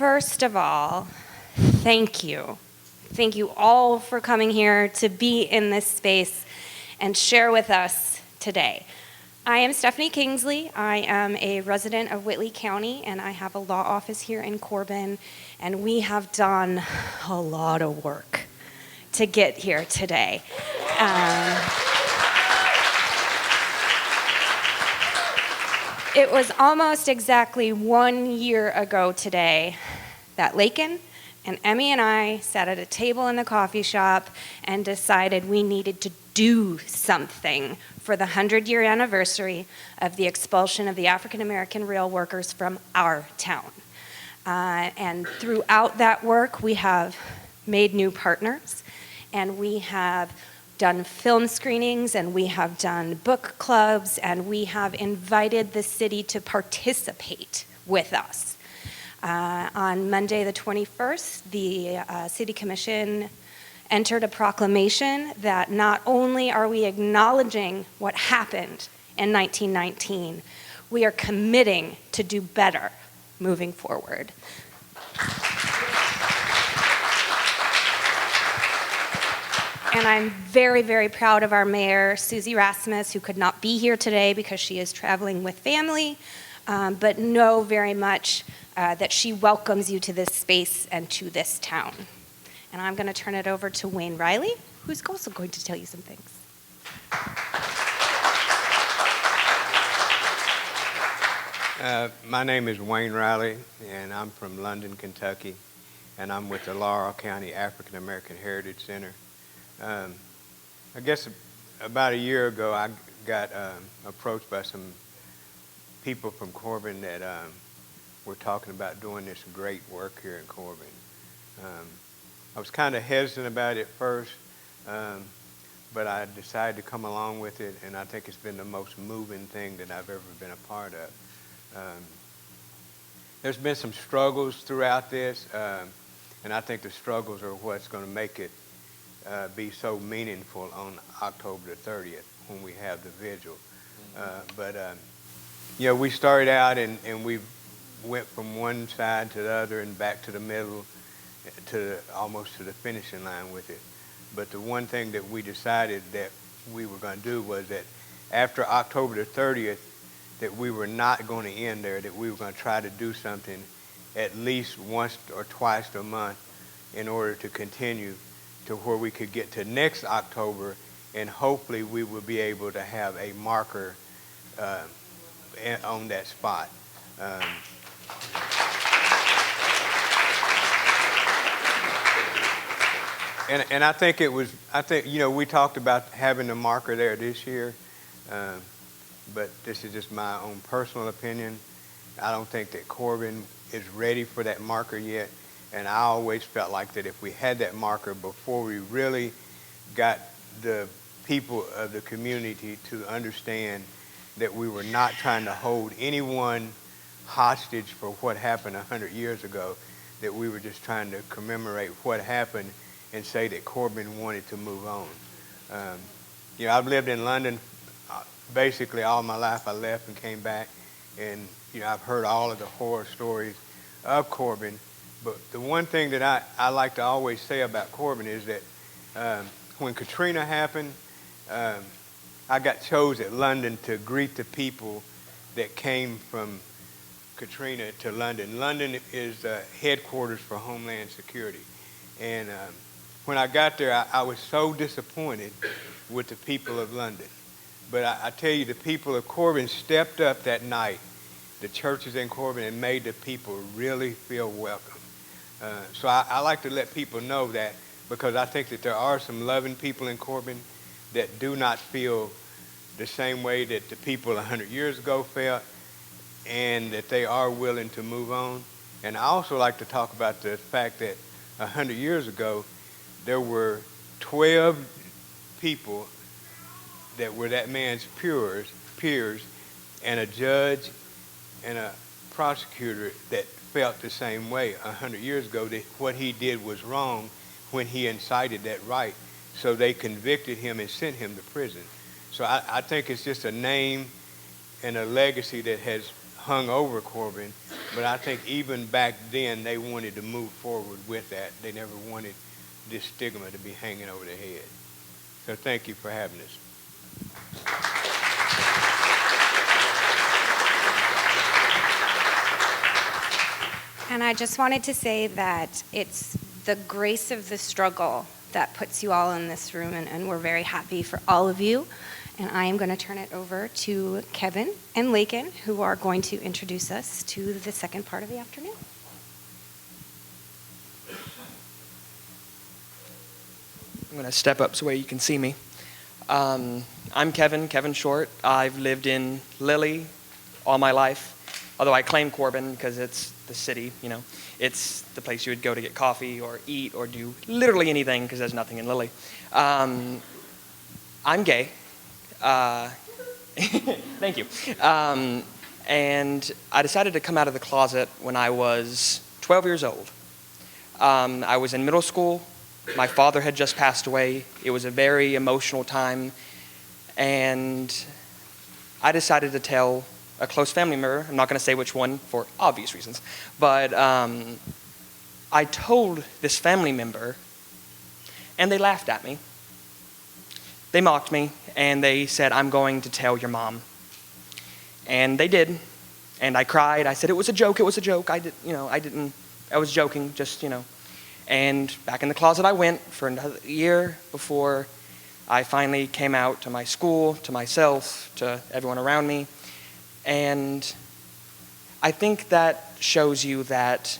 first of all, thank you. Thank you all for coming here to be in this space and share with us today. I am Stephanie Kingsley. I am a resident of Whitley County, and I have a law office here in Corbin, and we have done a lot of work to get here today. It was almost exactly 1 year ago today that Lakin and Emmy and I sat at a table in the coffee shop and decided we needed to do something for the 100-year anniversary of the expulsion of the African American rail workers from our town. And throughout that work, we have made new partners, and we have done film screenings, and we have done book clubs, and we have invited the city to participate with us. On Monday the 21st, the City Commission entered a proclamation that not only are we acknowledging what happened in 1919, we are committing to do better moving forward. And I'm very, very proud of our mayor, Susie Rasmus, who could not be here today because she is traveling with family, but know very much that she welcomes you to this space and to this town. And I'm going to turn it over to Wayne Riley, who's also going to tell you some things. My name is Wayne Riley, and I'm from London, Kentucky, and I'm with the Laurel County African American Heritage Center. I guess about a year ago, I got approached by some people from Corbin that were talking about doing this great work here in Corbin. I was kind of hesitant about it at first, but I decided to come along with it, and I think it's been the most moving thing that I've ever been a part of. There's been some struggles throughout this, and I think the struggles are what's going to make it be so meaningful on October the 30th when we have the vigil. You know, we started out and we went from one side to the other and back to the middle to almost to the finishing line with it. But the one thing that we decided that we were going to do was that after October the 30th, that we were not going to end there, that we were going to try to do something at least once or twice a month in order to continue to where we could get to next October, and hopefully we will be able to have a marker on that spot. And I think you know, we talked about having the marker there this year, but this is just my own personal opinion. I don't think that Corbin is ready for that marker yet. And I always felt like that if we had that marker before we really got the people of the community to understand that we were not trying to hold anyone hostage for what happened 100 years ago, that we were just trying to commemorate what happened and say that Corbin wanted to move on. You know, I've lived in London basically all my life. I left and came back, and you know, I've heard all of the horror stories of Corbin. But the one thing that I like to always say about Corbin is that when Katrina happened, I got chose at London to greet the people that came from Katrina to London. London is headquarters for Homeland Security. And when I got there, I was so disappointed with the people of London. But I tell you, the people of Corbin stepped up that night, the churches in Corbin, and made the people really feel welcome. So I like to let people know that, because I think that there are some loving people in Corbin that do not feel the same way that the people 100 years ago felt, and that they are willing to move on. And I also like to talk about the fact that 100 years ago, there were 12 people that were that man's peers, and a judge and a prosecutor that felt the same way 100 years ago, that what he did was wrong when he incited that right. So they convicted him and sent him to prison. So I think it's just a name and a legacy that has hung over Corbin, But I think even back then, they wanted to move forward with that. They never wanted this stigma to be hanging over their head. So thank you for having us. And I just wanted to say that it's the grace of the struggle that puts you all in this room, and we're very happy for all of you. And I am going to turn it over to Kevin and Lakin, who are going to introduce us to the second part of the afternoon. I'm going to step up so where you can see me. I'm Kevin Short. I've lived in Lilly all my life, although I claim Corbin because it's the city, you know. It's the place you would go to get coffee or eat or do literally anything because there's nothing in Lilly. I'm gay. Thank you. And I decided to come out of the closet when I was 12 years old. I was in middle school. My father had just passed away. It was a very emotional time. And I decided to tell a close family member, I'm not going to say which one for obvious reasons, but I told this family member, and they laughed at me. They mocked me, and they said, I'm going to tell your mom. And they did, and I cried. I said, it was a joke, I was joking, just, you know. And back in the closet I went for another year before I finally came out to my school, to myself, to everyone around me. And I think that shows you that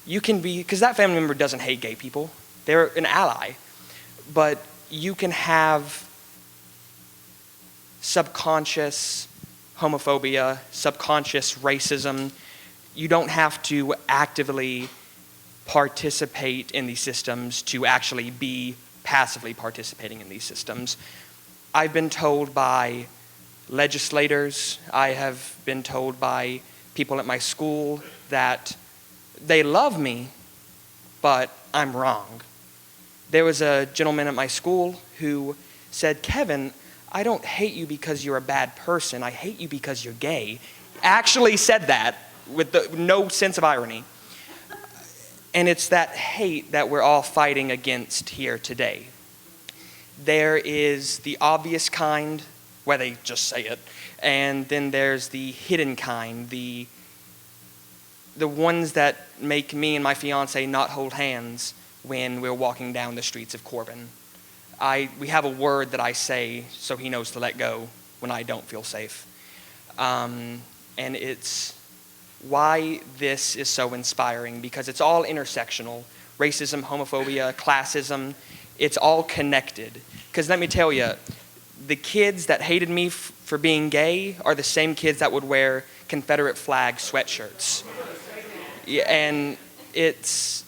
you can be, because that family member doesn't hate gay people. They're an ally. But you can have subconscious homophobia, subconscious racism. You don't have to actively participate in these systems to actually be passively participating in these systems. I've been told by legislators, I have been told by people at my school that they love me, but I'm wrong. There was a gentleman at my school who said, Kevin, I don't hate you because you're a bad person, I hate you because you're gay. Actually said that with no sense of irony. And it's that hate that we're all fighting against here today. There is the obvious kind, where they just say it, and then there's the hidden kind, the ones that make me and my fiance not hold hands when we're walking down the streets of Corbin. We have a word that I say so he knows to let go when I don't feel safe. And it's why this is so inspiring, because it's all intersectional. Racism, homophobia, classism, it's all connected. Because let me tell you, the kids that hated me for being gay are the same kids that would wear Confederate flag sweatshirts. Yeah, and it's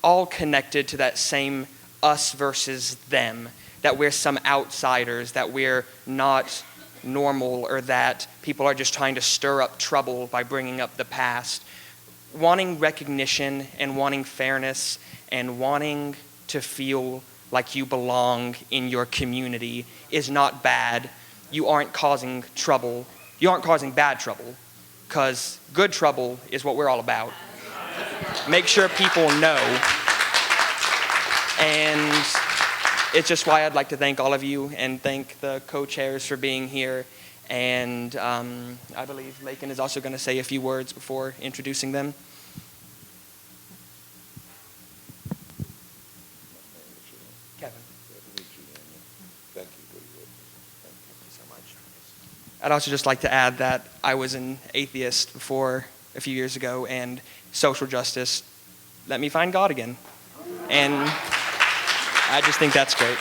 all connected to that same us versus them, that we're some outsiders, that we're not normal, or that people are just trying to stir up trouble by bringing up the past. Wanting recognition and wanting fairness and wanting to feel like you belong in your community is not bad. You aren't causing trouble. You aren't causing bad trouble, because good trouble is what we're all about. Make sure people know. And it's just why I'd like to thank all of you and thank the co-chairs for being here. And I believe Lakin is also going to say a few words before introducing them. Kevin. Thank you so much. I'd also just like to add that I was an atheist before a few years ago, and social justice let me find God again. And I just think that's great.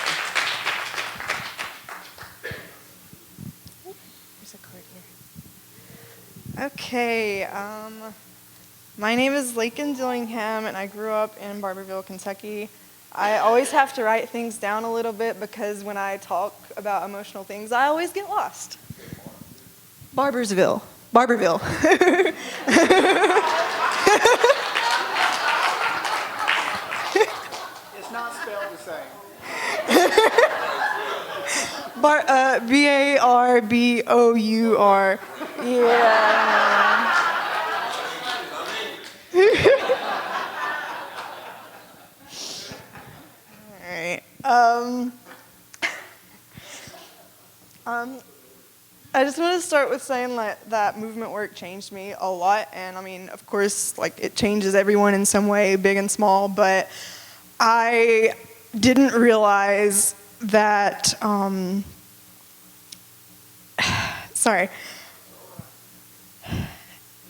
There's a card here. Okay, my name is Lakin Dillingham, and I grew up in Barberville, Kentucky. I always have to write things down a little bit because when I talk about emotional things, I always get lost. Barbersville. Barberville. It's not spelled the same. Barbour. Yeah. Alright. I just want to start with saying that movement work changed me a lot, and I mean, of course, like it changes everyone in some way, big and small, but I didn't realize that, sorry.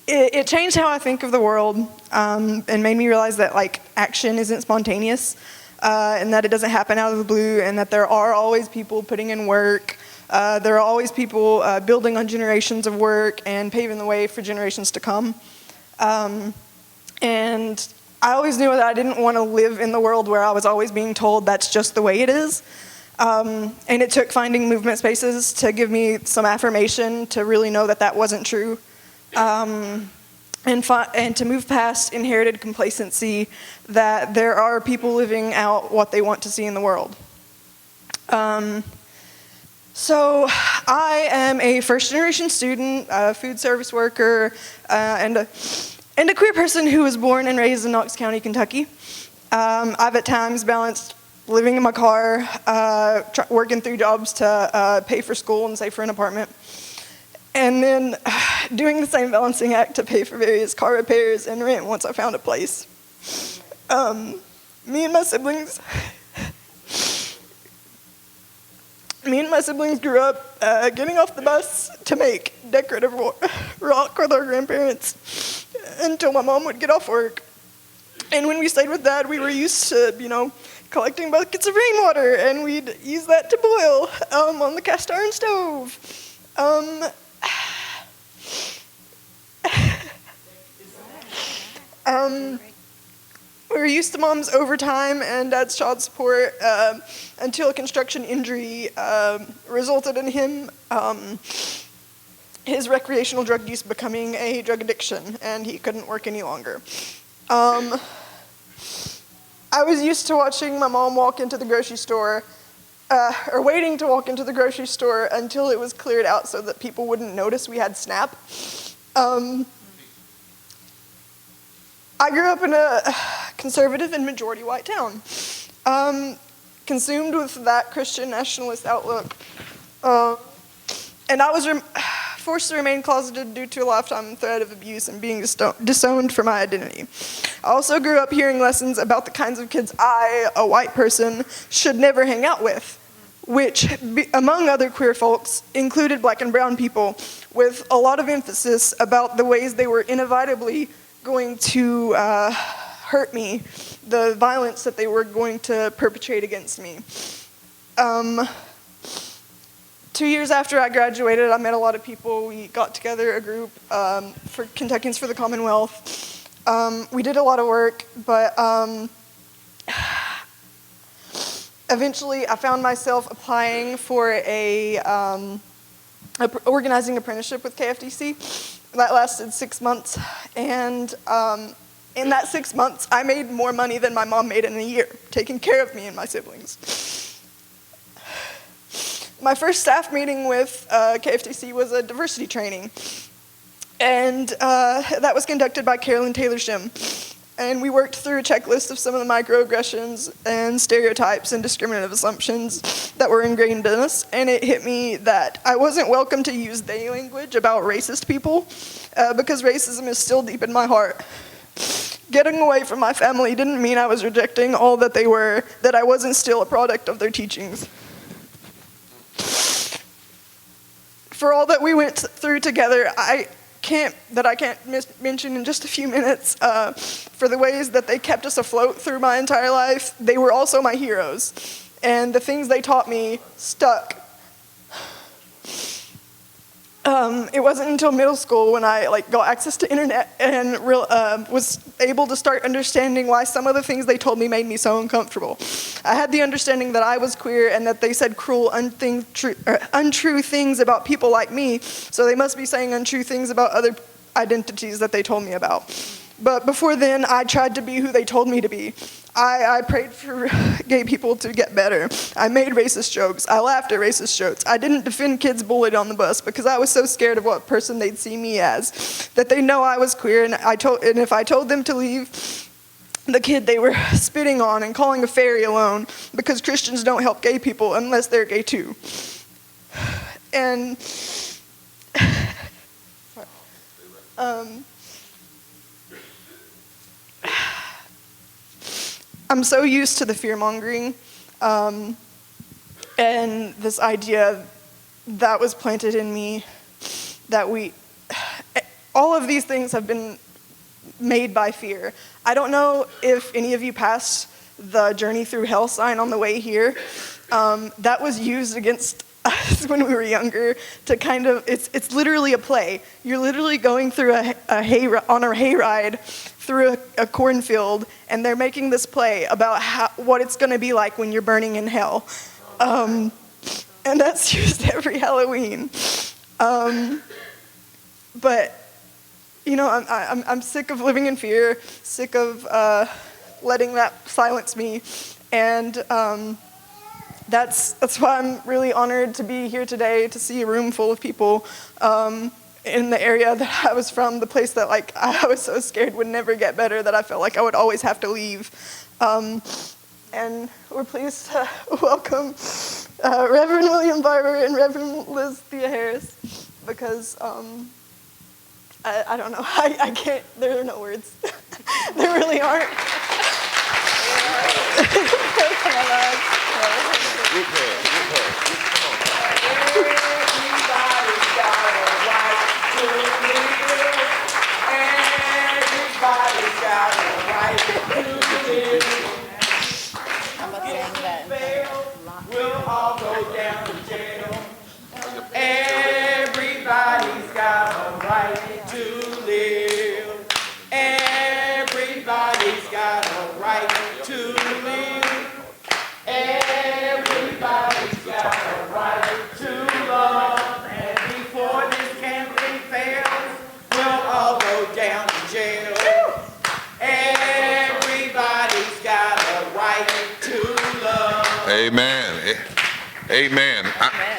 It changed how I think of the world, and made me realize that like action isn't spontaneous, and that it doesn't happen out of the blue, and that there are always people putting in work. There are always people building on generations of work and paving the way for generations to come. And I always knew that I didn't want to live in the world where I was always being told that's just the way it is. And it took finding movement spaces to give me some affirmation to really know that that wasn't true. And to move past inherited complacency that there are people living out what they want to see in the world. So I am a first-generation student, a food service worker, and a queer person who was born and raised in Knox County, Kentucky. I've at times balanced living in my car, working through jobs to pay for school and save for an apartment, and then doing the same balancing act to pay for various car repairs and rent once I found a place. Me and my siblings grew up getting off the bus to make decorative rock with our grandparents until my mom would get off work. And when we stayed with Dad, we were used to, collecting buckets of rainwater, and we'd use that to boil on the cast iron stove. We were used to Mom's overtime and Dad's child support until a construction injury resulted in him, his recreational drug use becoming a drug addiction, and he couldn't work any longer. I was used to watching my mom walk into the grocery store, or waiting to walk into the grocery store until it was cleared out so that people wouldn't notice we had SNAP. I grew up in a conservative and majority white town, consumed with that Christian nationalist outlook. And I was forced to remain closeted due to a lifetime threat of abuse and being disowned for my identity. I also grew up hearing lessons about the kinds of kids I, a white person, should never hang out with, which, among other queer folks, included black and brown people, with a lot of emphasis about the ways they were inevitably going to hurt me, the violence that they were going to perpetrate against me. 2 years after I graduated, I met a lot of people. We got together a group for Kentuckians for the Commonwealth. We did a lot of work, but eventually I found myself applying for a organizing apprenticeship with KFDC. That lasted 6 months, and in that 6 months, I made more money than my mom made in a year, taking care of me and my siblings. My first staff meeting with KFTC was a diversity training, and that was conducted by Carolyn Taylor Shim. And we worked through a checklist of some of the microaggressions and stereotypes and discriminative assumptions that were ingrained in us, and it hit me that I wasn't welcome to use they language about racist people because racism is still deep in my heart. Getting away from my family didn't mean I was rejecting all that they were, that I wasn't still a product of their teachings. For all that we went through together, I can't mention in just a few minutes, for the ways that they kept us afloat through my entire life. They were also my heroes, and the things they taught me stuck. It wasn't until middle school when I got access to internet and was able to start understanding why some of the things they told me made me so uncomfortable. I had the understanding that I was queer and that they said cruel, untrue things about people like me, so they must be saying untrue things about other identities that they told me about. But before then, I tried to be who they told me to be. I prayed for gay people to get better. I made racist jokes. I laughed at racist jokes. I didn't defend kids bullied on the bus because I was so scared of what person they'd see me as, that they know I was queer, and if I told them to leave the kid they were spitting on and calling a fairy alone, because Christians don't help gay people unless they're gay too. And I'm so used to the fear-mongering and this idea that was planted in me that all of these things have been made by fear. I don't know if any of you passed the Journey Through Hell sign on the way here. That was used against us when we were younger to kind of, it's literally a play. You're literally going through on a hayride through a cornfield, and they're making this play about what it's going to be like when you're burning in hell. And that's used every Halloween. But you know, I'm sick of living in fear, sick of letting that silence me, and that's why I'm really honored to be here today, to see a room full of people in the area that I was from, the place that like I was so scared would never get better, that I felt like I would always have to leave. And we're pleased to welcome Reverend William Barber and Reverend Liz Theoharis, because I don't know, I can't, there are no words. There really aren't. We'll all go down to jail. Everybody's got a right to live. Everybody's got a right to live. Everybody's got a right to love. And before this campaign fails, we'll all go down to jail. Everybody's got a right to love. Amen. Amen.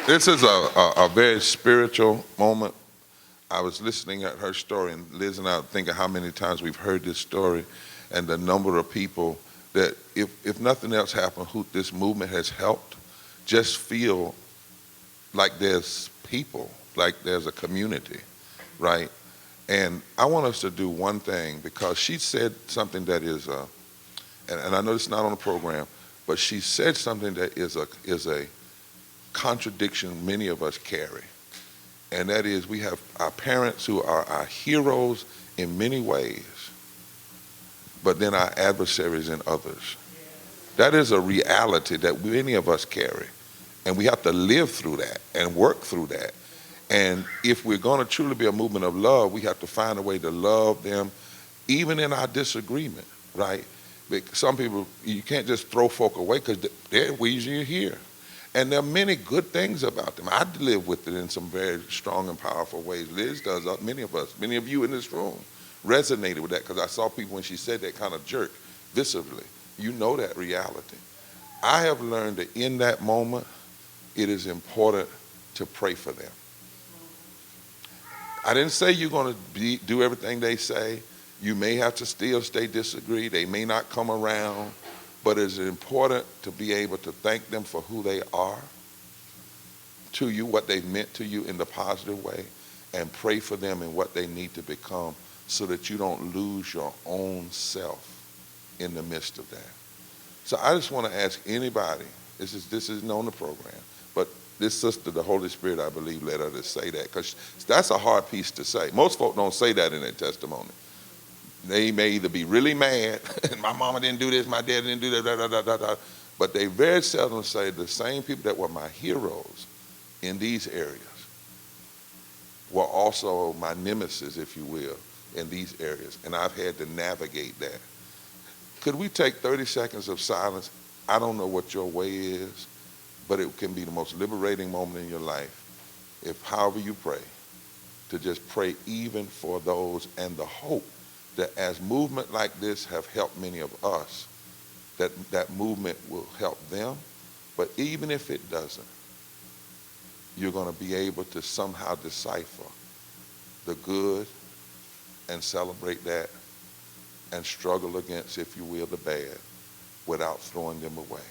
This is a very spiritual moment. I was listening at her story, and Liz and I were thinking how many times we've heard this story, and the number of people that, if nothing else happened, who this movement has helped, just feel like there's people, like there's a community, right? And I want us to do one thing, because she said something that is, and I know it's not on the program, but she said something that is a contradiction many of us carry. And that is, we have our parents who are our heroes in many ways, but then our adversaries in others. That is a reality that many of us carry. And we have to live through that and work through that. And if we're going to truly be a movement of love, we have to find a way to love them, even in our disagreement, right? Some people, you can't just throw folk away because they're Weezy here. And there are many good things about them. I live with it in some very strong and powerful ways. Liz does, many of us, many of you in this room resonated with that, because I saw people when she said that kind of jerk visibly. You know that reality. I have learned that in that moment, it is important to pray for them. I didn't say you're going to do everything they say. You may have to still stay disagree. They may not come around. But it's important to be able to thank them for who they are to you, what they've meant to you in the positive way, and pray for them in what they need to become, so that you don't lose your own self in the midst of that. So I just want to ask anybody, this isn't on the program, but this sister, the Holy Spirit, I believe, led her to say that, because that's a hard piece to say. Most folk don't say that in their testimony. They may either be really mad, and my mama didn't do this, my dad didn't do that, but they very seldom say the same people that were my heroes in these areas were also my nemesis, if you will, in these areas, and I've had to navigate that. Could we take 30 seconds of silence? I don't know what your way is, but it can be the most liberating moment in your life, if however you pray, to just pray even for those and the hope that as movement like this have helped many of us, that movement will help them. But even if it doesn't, you're going to be able to somehow decipher the good and celebrate that and struggle against, if you will, the bad without throwing them away.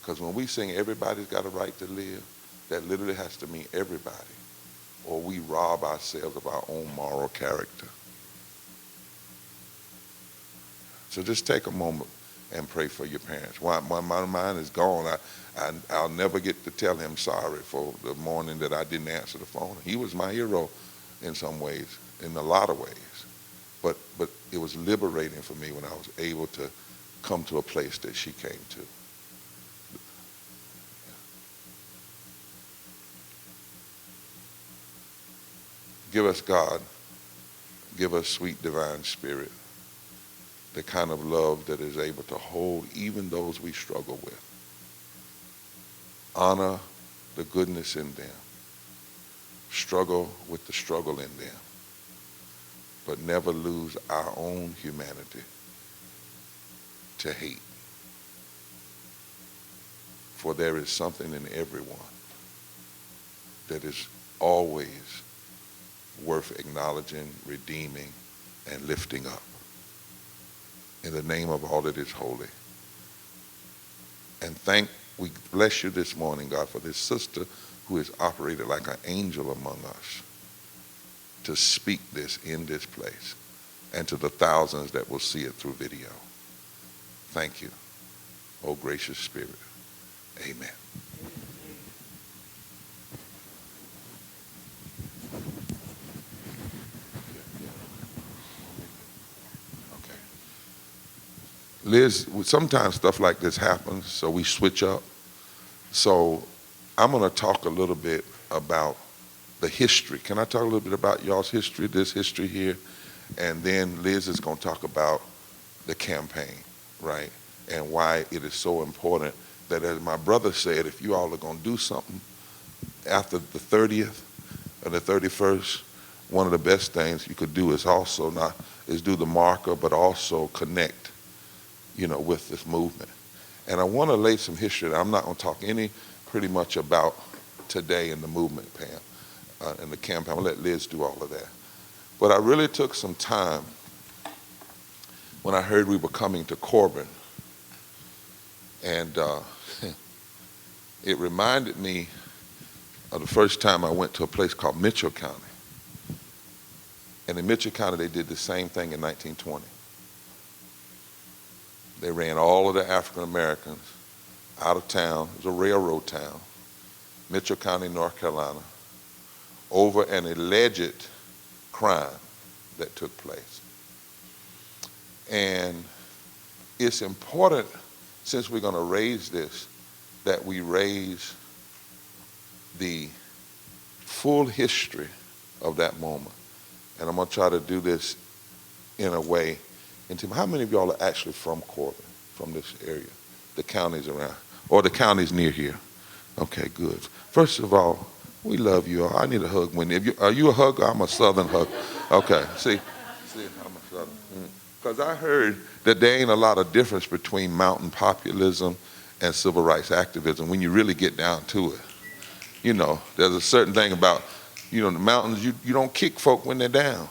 Because when we sing everybody's got a right to live, that literally has to mean everybody, or we rob ourselves of our own moral character. So just take a moment and pray for your parents. My mind is gone. I'll never get to tell him sorry for the morning that I didn't answer the phone. He was my hero in some ways, in a lot of ways. But it was liberating for me when I was able to come to a place that she came to. Give us, God, give us sweet divine spirit, the kind of love that is able to hold even those we struggle with. Honor the goodness in them. Struggle with the struggle in them. But never lose our own humanity to hate. For there is something in everyone that is always worth acknowledging, redeeming, and lifting up. In the name of all that is holy. And we bless you this morning, God, for this sister who has operated like an angel among us to speak this in this place, and to the thousands that will see it through video. Thank you, oh gracious Spirit. Amen. Okay. Liz, sometimes stuff like this happens, so we switch up. So I'm going to talk a little bit about the history. Can I talk a little bit about y'all's history, this history here? And then Liz is going to talk about the campaign, right? And why it is so important that, as my brother said, if you all are going to do something after the 30th or the 31st, one of the best things you could do is also do the marker, but also connect, with this movement. And I want to lay some history. I'm not going to talk pretty much about today in the movement, Pam. In the campaign. I'll let Liz do all of that. But I really took some time when I heard we were coming to Corbin. And it reminded me of the first time I went to a place called Mitchell County. And in Mitchell County, they did the same thing in 1920. They ran all of the African Americans out of town. It was a railroad town, Mitchell County, North Carolina, over an alleged crime that took place. And it's important, since we're going to raise this, that we raise the full history of that moment. And I'm going to try to do this in a way. How many of y'all are actually from Corbin, from this area, the counties around, or the counties near here? Okay, good. First of all, we love you all. I need a hug. Are you a hugger? I'm a Southern hugger. Okay, see, I'm a Southern. Because I heard that there ain't a lot of difference between mountain populism and civil rights activism when you really get down to it. There's a certain thing about, the mountains, you don't kick folk when they're down.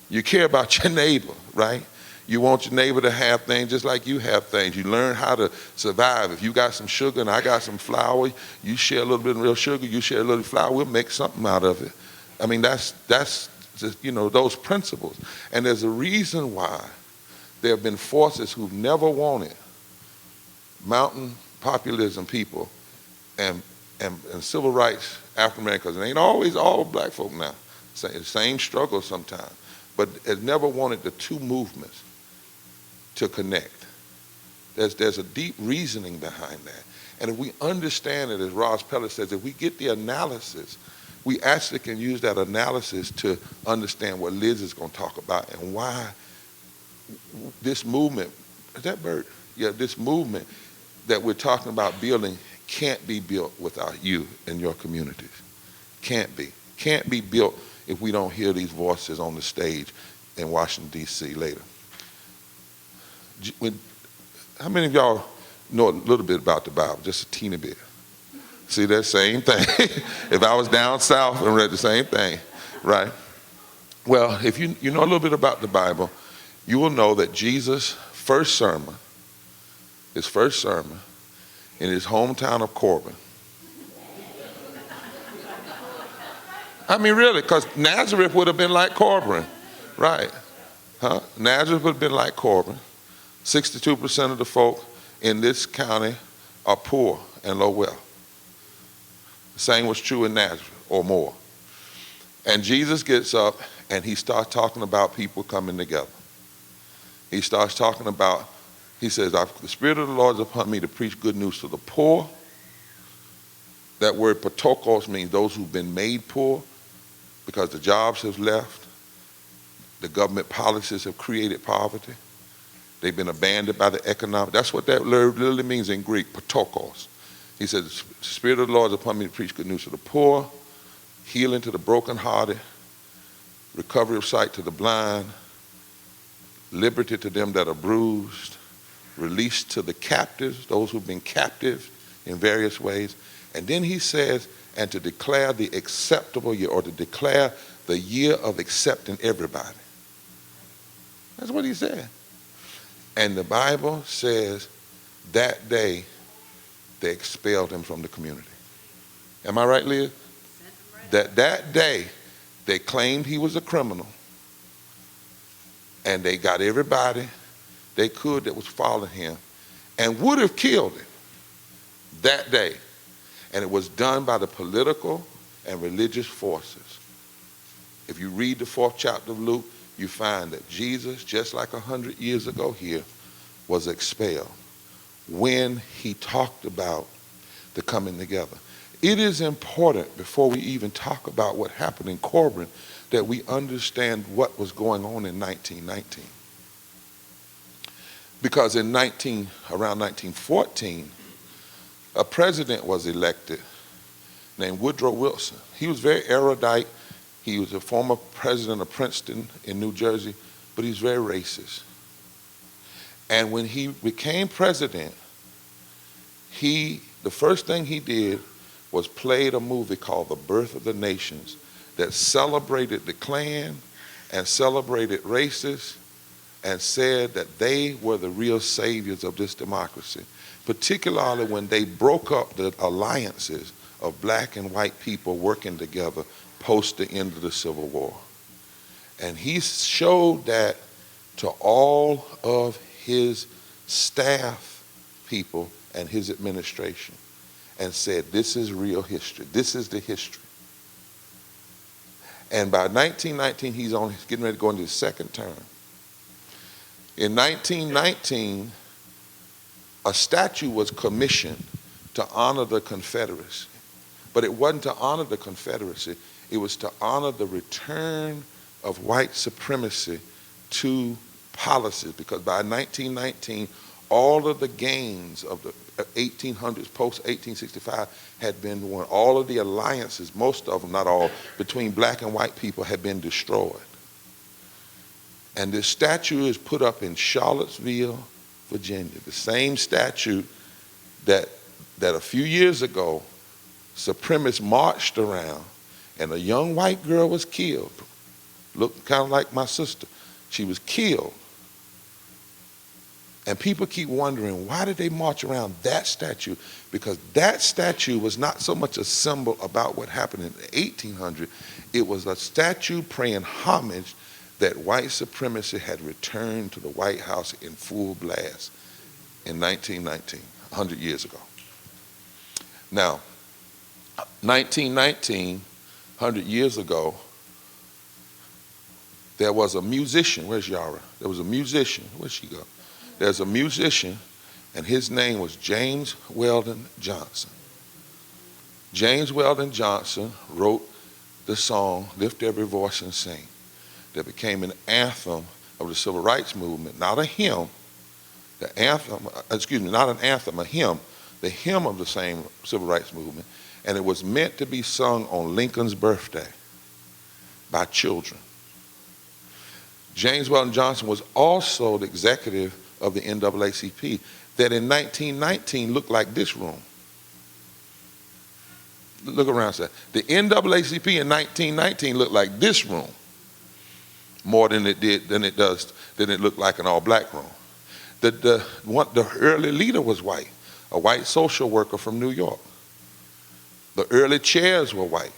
You care about your neighbor, right? You want your neighbor to have things just like you have things. You learn how to survive. If you got some sugar and I got some flour, you share a little bit of real sugar, you share a little flour, we'll make something out of it. I mean, that's just, those principles. And there's a reason why there have been forces who've never wanted mountain populism people and civil rights African Americans. It ain't always all black folk now. Same struggle sometimes. But has never wanted the two movements to connect. There's a deep reasoning behind that. And if we understand it, as Ross Pellet says, if we get the analysis, we actually can use that analysis to understand what Liz is going to talk about and why this movement, is that Bert? Yeah, this movement that we're talking about building can't be built without you and your communities. Can't be. Can't be built if we don't hear these voices on the stage. in Washington, D.C. later. How many of y'all know a little bit about the Bible, just a teeny bit? See, that same thing. If I was down south and read the same thing, right? Well, if you know a little bit about the Bible, you will know that Jesus' first sermon in his hometown of Corbin. I mean, really, because Nazareth would have been like Corbin, right? Nazareth would have been like Corbin. 62% of the folk in this county are poor and low wealth. The same was true in Nazareth, or more. And Jesus gets up and he starts talking about people coming together. He starts talking about, he says, the Spirit of the Lord is upon me to preach good news to the poor. That word patokos means those who've been made poor because the jobs have left. The government policies have created poverty. They've been abandoned by the economic. That's what that literally means in Greek, patokos. He says, the Spirit of the Lord is upon me to preach good news to the poor, healing to the brokenhearted, recovery of sight to the blind, liberty to them that are bruised, release to the captives, those who've been captive in various ways. And then he says, and to declare the acceptable year, or to declare the year of accepting everybody. That's what he said. And the Bible says that day they expelled him from the community. Am I right, Leah? That day they claimed he was a criminal, and they got everybody they could that was following him and would have killed him that day. And it was done by the political and religious forces. If you read the 4th chapter of Luke, you find that Jesus, just like 100 years ago here, was expelled when he talked about the coming together. It is important, before we even talk about what happened in Corbin, that we understand what was going on in 1919. Because in around 1914, a president was elected named Woodrow Wilson. He was very erudite. He was a former president of Princeton in New Jersey, but he's very racist. And when he became president, the first thing he did was played a movie called The Birth of the Nations that celebrated the Klan and celebrated racists and said that they were the real saviors of this democracy, particularly when they broke up the alliances of black and white people working together post the end of the Civil War. And he showed that to all of his staff people and his administration and said, this is real history. This is the history. And by 1919, he's getting ready to go into his second term. In 1919, a statue was commissioned to honor the Confederacy. But it wasn't to honor the Confederacy, it was to honor the return of white supremacy to policies, because by 1919, all of the gains of the 1800s, post-1865, had been won. All of the alliances, most of them, not all, between black and white people had been destroyed. And this statue is put up in Charlottesville, Virginia, the same statue that a few years ago, supremacists marched around, and a young white girl was killed, looked kind of like my sister. She was killed. And people keep wondering, why did they march around that statue? Because that statue was not so much a symbol about what happened in the 1800s. It was a statue paying homage that white supremacy had returned to the White House in full blast in 1919, 100 years ago. Now, 1919, 100 years ago, there was a musician. Where's Yara? There was a musician. Where'd she go? There's a musician, and his name was James Weldon Johnson. James Weldon Johnson wrote the song, Lift Every Voice and Sing, that became an anthem of the Civil Rights Movement, not a hymn, the anthem, not an anthem, a hymn, the hymn of the same Civil Rights Movement, and it was meant to be sung on Lincoln's birthday by children. James Weldon Johnson was also the executive of the NAACP that in 1919 looked like this room. Look around, sir. The NAACP in 1919 looked like this room more than it looked like an all-black room. The early leader was white, a white social worker from New York. The early chairs were white.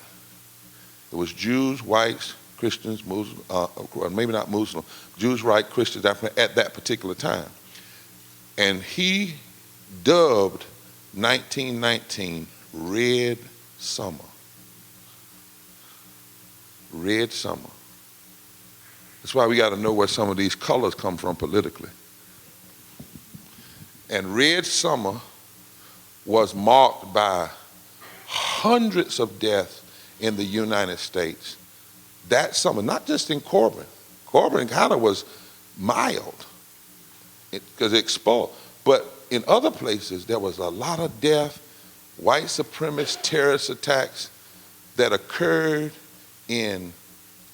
It was Jews, whites, Christians, Muslims, maybe not Muslim, Jews, white, Christians, at that particular time. And he dubbed 1919 Red Summer. Red Summer. That's why we got to know where some of these colors come from politically. And Red Summer was marked by hundreds of deaths in the United States that summer, not just in Corbin. Corbin kind of was mild because it expelled. But in other places, there was a lot of death, white supremacist terrorist attacks that occurred in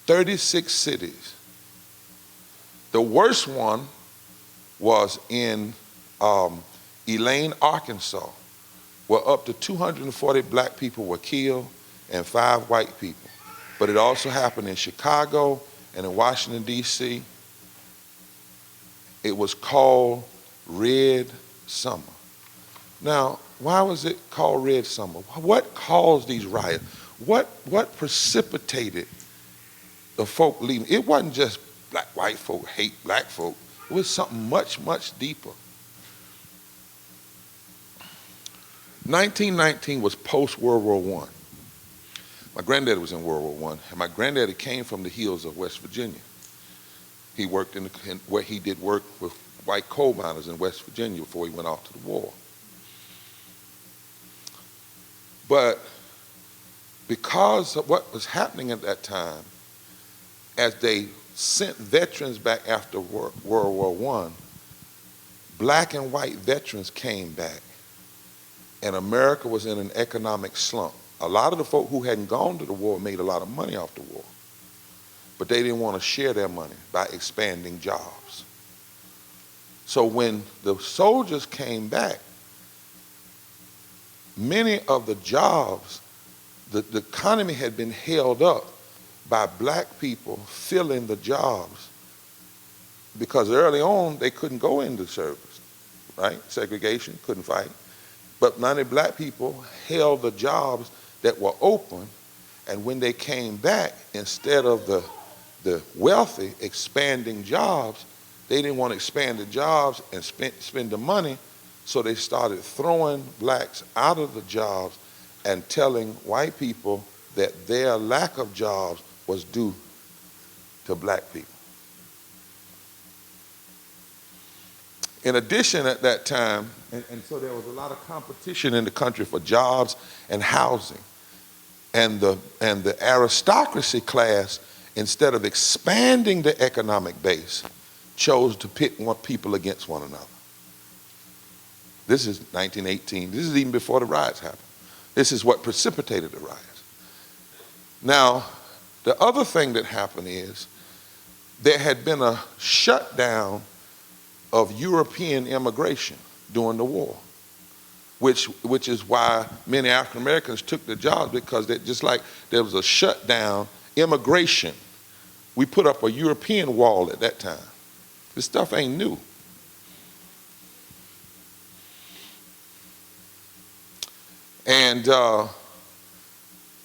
36 cities. The worst one was in Elaine, Arkansas, where up to 240 black people were killed and 5 white people. But it also happened in Chicago and in Washington, D.C. It was called Red Summer. Now, why was it called Red Summer? What caused these riots? What precipitated the folk leaving? It wasn't just white folk hate black folk. It was something much, much deeper. 1919 was post-World War I. My granddaddy was in World War I, and my granddaddy came from the hills of West Virginia. He worked where he did work with white coal miners in West Virginia before he went off to the war. But because of what was happening at that time, as they sent veterans back after World War I, black and white veterans came back, and America was in an economic slump. A lot of the folk who hadn't gone to the war made a lot of money off the war, but they didn't want to share their money by expanding jobs. So when the soldiers came back, many of the jobs, the economy had been held up by black people filling the jobs because early on they couldn't go into service, right? Segregation, couldn't fight. But many black people held the jobs that were open, and when they came back, instead of the wealthy expanding jobs, they didn't want to expand the jobs and spend the money, so they started throwing blacks out of the jobs and telling white people that their lack of jobs was due to black people. In addition, at that time, and so there was a lot of competition in the country for jobs and housing. And the aristocracy class, instead of expanding the economic base, chose to pit people against one another. This is 1918. This is even before the riots happened. This is what precipitated the riots. Now, the other thing that happened is there had been a shutdown of European immigration during the war, which is why many African Americans took the jobs, because just like there was a shutdown, immigration, we put up a European wall at that time. This stuff ain't new. And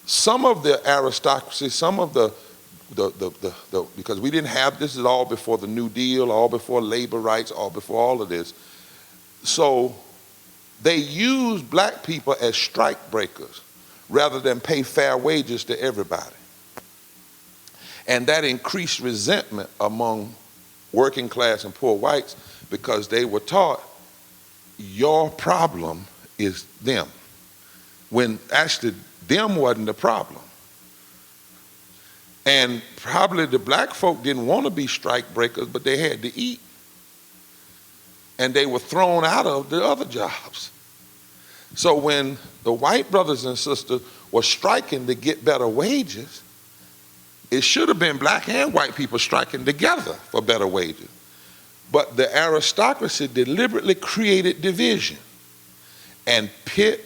some of the aristocracy, some of the because we didn't have, this is all before the New Deal, all before labor rights, all before all of this. So they used black people as strike breakers rather than pay fair wages to everybody. And that increased resentment among working class and poor whites, because they were taught your problem is them, when actually them wasn't the problem. And probably the black folk didn't want to be strike breakers, but they had to eat. And they were thrown out of the other jobs. So when the white brothers and sisters were striking to get better wages, it should have been black and white people striking together for better wages. But the aristocracy deliberately created division and pit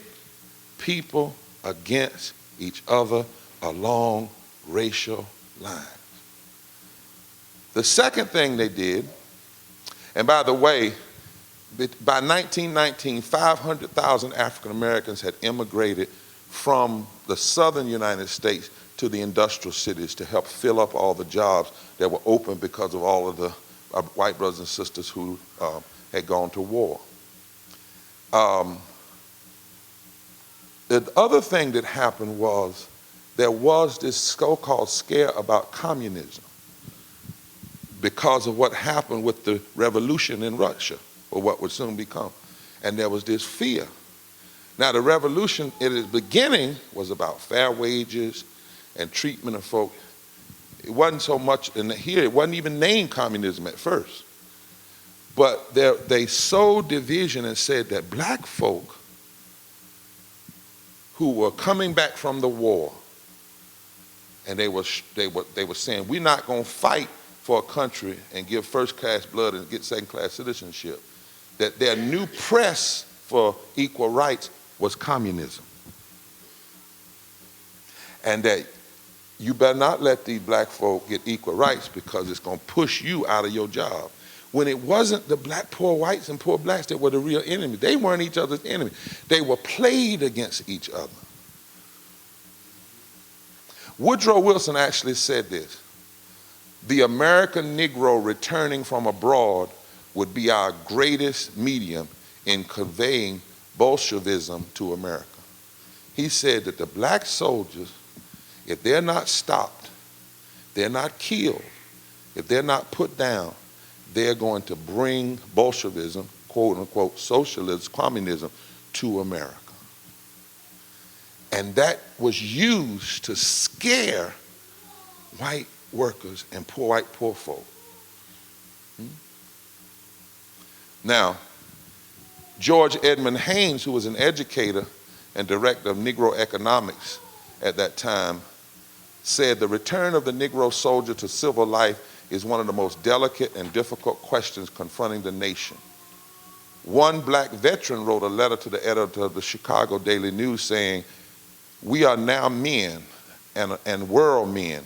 people against each other along racial lines. The second thing they did, and by the way, by 1919, 500,000 African Americans had immigrated from the southern United States to the industrial cities to help fill up all the jobs that were open because of all of the white brothers and sisters who had gone to war. The other thing that happened was there was this so-called scare about communism because of what happened with the revolution in Russia, or what would soon become. And there was this fear. Now the revolution in its beginning was about fair wages and treatment of folk. It wasn't so much, and here it wasn't even named communism at first. But they sowed division and said that black folk who were coming back from the war, and they were saying, we're not going to fight for a country and give first-class blood and get second-class citizenship, that their new press for equal rights was communism. And that you better not let these black folk get equal rights because it's going to push you out of your job. When it wasn't the black poor whites and poor blacks that were the real enemy. They weren't each other's enemy. They were played against each other. Woodrow Wilson actually said this: the American Negro returning from abroad would be our greatest medium in conveying Bolshevism to America. He said that the black soldiers, if they're not stopped, they're not killed, if they're not put down, they're going to bring Bolshevism, quote unquote, socialism, communism, to America. And that was used to scare white workers and poor folk. Now, George Edmund Haynes, who was an educator and director of Negro economics at that time, said the return of the Negro soldier to civil life is one of the most delicate and difficult questions confronting the nation. One black veteran wrote a letter to the editor of the Chicago Daily News saying, we are now men and world men,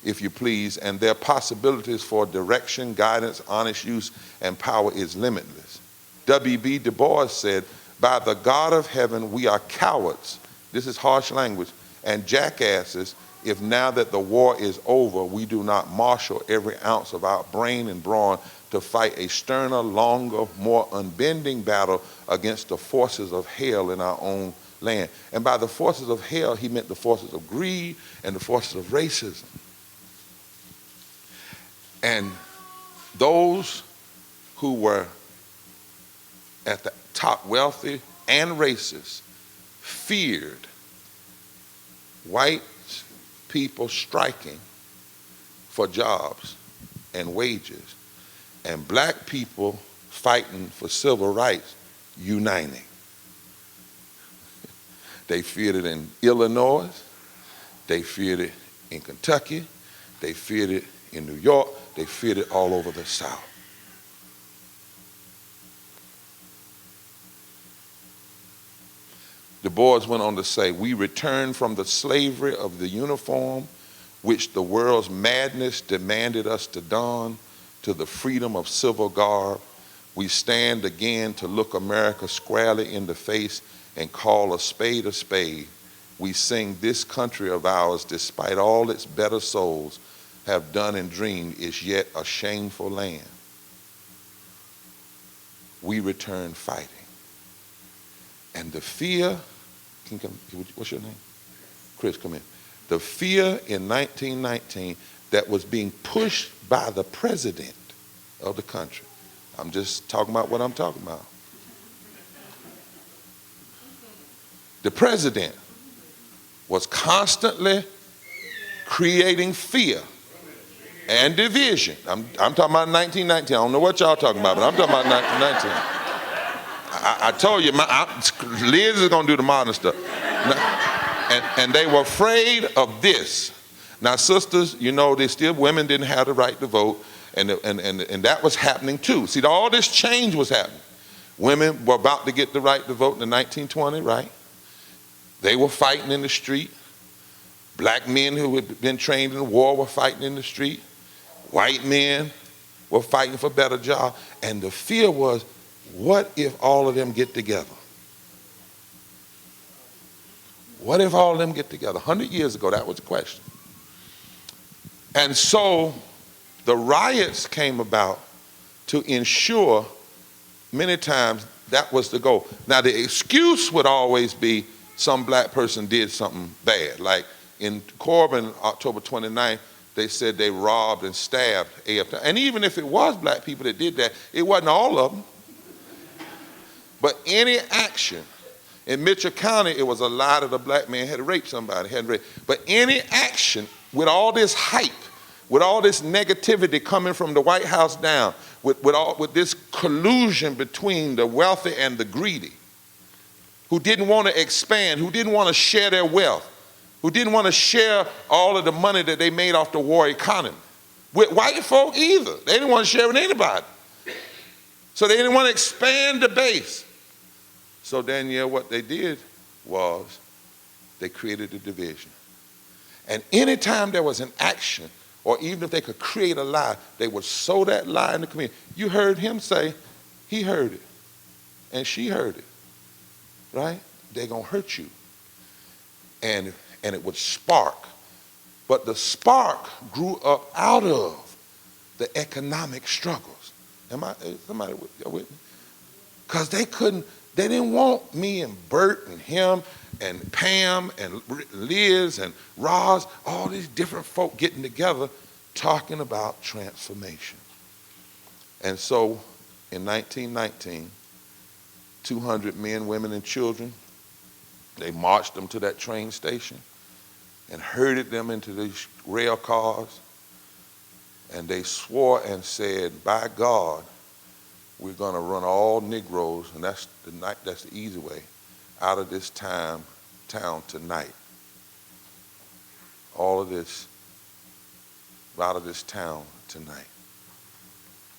if you please, and their possibilities for direction, guidance, honest use, and power is limitless. W.B. Du Bois said, by the God of heaven, we are cowards, this is harsh language, and jackasses, if now that the war is over, we do not marshal every ounce of our brain and brawn to fight a sterner, longer, more unbending battle against the forces of hell in our own land. And by the forces of hell, he meant the forces of greed and the forces of racism. And those who were at the top, wealthy and racist, feared white people striking for jobs and wages, and black people fighting for civil rights uniting. They feared it in Illinois, they feared it in Kentucky, they feared it in New York, they feared it all over the South. Du Bois went on to say, we return from the slavery of the uniform which the world's madness demanded us to don to the freedom of civil garb. We stand again to look America squarely in the face and call a spade a spade. We sing this country of ours, despite all its better souls have done and dreamed, is yet a shameful land. We return fighting. And the fear, what's your name? Chris, come in. The fear in 1919 that was being pushed by the president of the country. I'm just talking about what I'm talking about. The president was constantly creating fear and division. I'm talking about 1919. I don't know what y'all talking about, but I'm talking about 1919. I told you, Liz is going to do the modern stuff. And they were afraid of this. Now, sisters, you know, women didn't have the right to vote, and that was happening too. See, all this change was happening. Women were about to get the right to vote in 1920, right? They were fighting in the street. Black men who had been trained in the war were fighting in the street. White men were fighting for better jobs. And the fear was, what if all of them get together? What if all of them get together? 100 years ago, that was the question. And so the riots came about to ensure, many times, that was the goal. Now, the excuse would always be some black person did something bad. Like in Corbin, October 29th, they said they robbed and stabbed AFT. And even if it was black people that did that, it wasn't all of them. But any action, in Mitchell County, it was a lie that a black man had raped somebody, But any action with all this hype, with all this negativity coming from the White House down, with this collusion between the wealthy and the greedy, who didn't want to expand, who didn't want to share their wealth, who didn't want to share all of the money that they made off the war economy. With white folk either. They didn't want to share with anybody. So they didn't want to expand the base. So then, what they did was they created a division. And anytime there was an action, or even if they could create a lie, they would sow that lie in the community. You heard him say, he heard it, and she heard it, right? They're going to hurt you. And it would spark. But the spark grew up out of the economic struggles. Somebody with me? Because they didn't want me and Bert and him and Pam and Liz and Roz, all these different folk getting together talking about transformation. And so in 1919, 200 men, women, and children, they marched them to that train station and herded them into these rail cars, and they swore and said, by God, we're going to run all Negroes, and that's the easy way, out of this town tonight. All of this, out of this town tonight.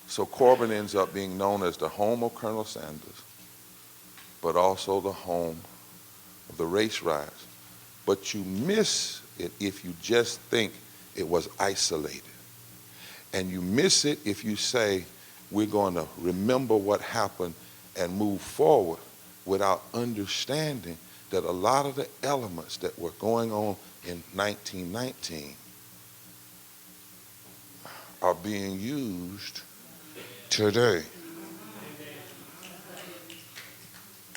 So Corbin ends up being known as the home of Colonel Sanders, but also the home of the race riots. But you miss it if you just think it was isolated. And you miss it if you say, we're going to remember what happened and move forward without understanding that a lot of the elements that were going on in 1919 are being used today.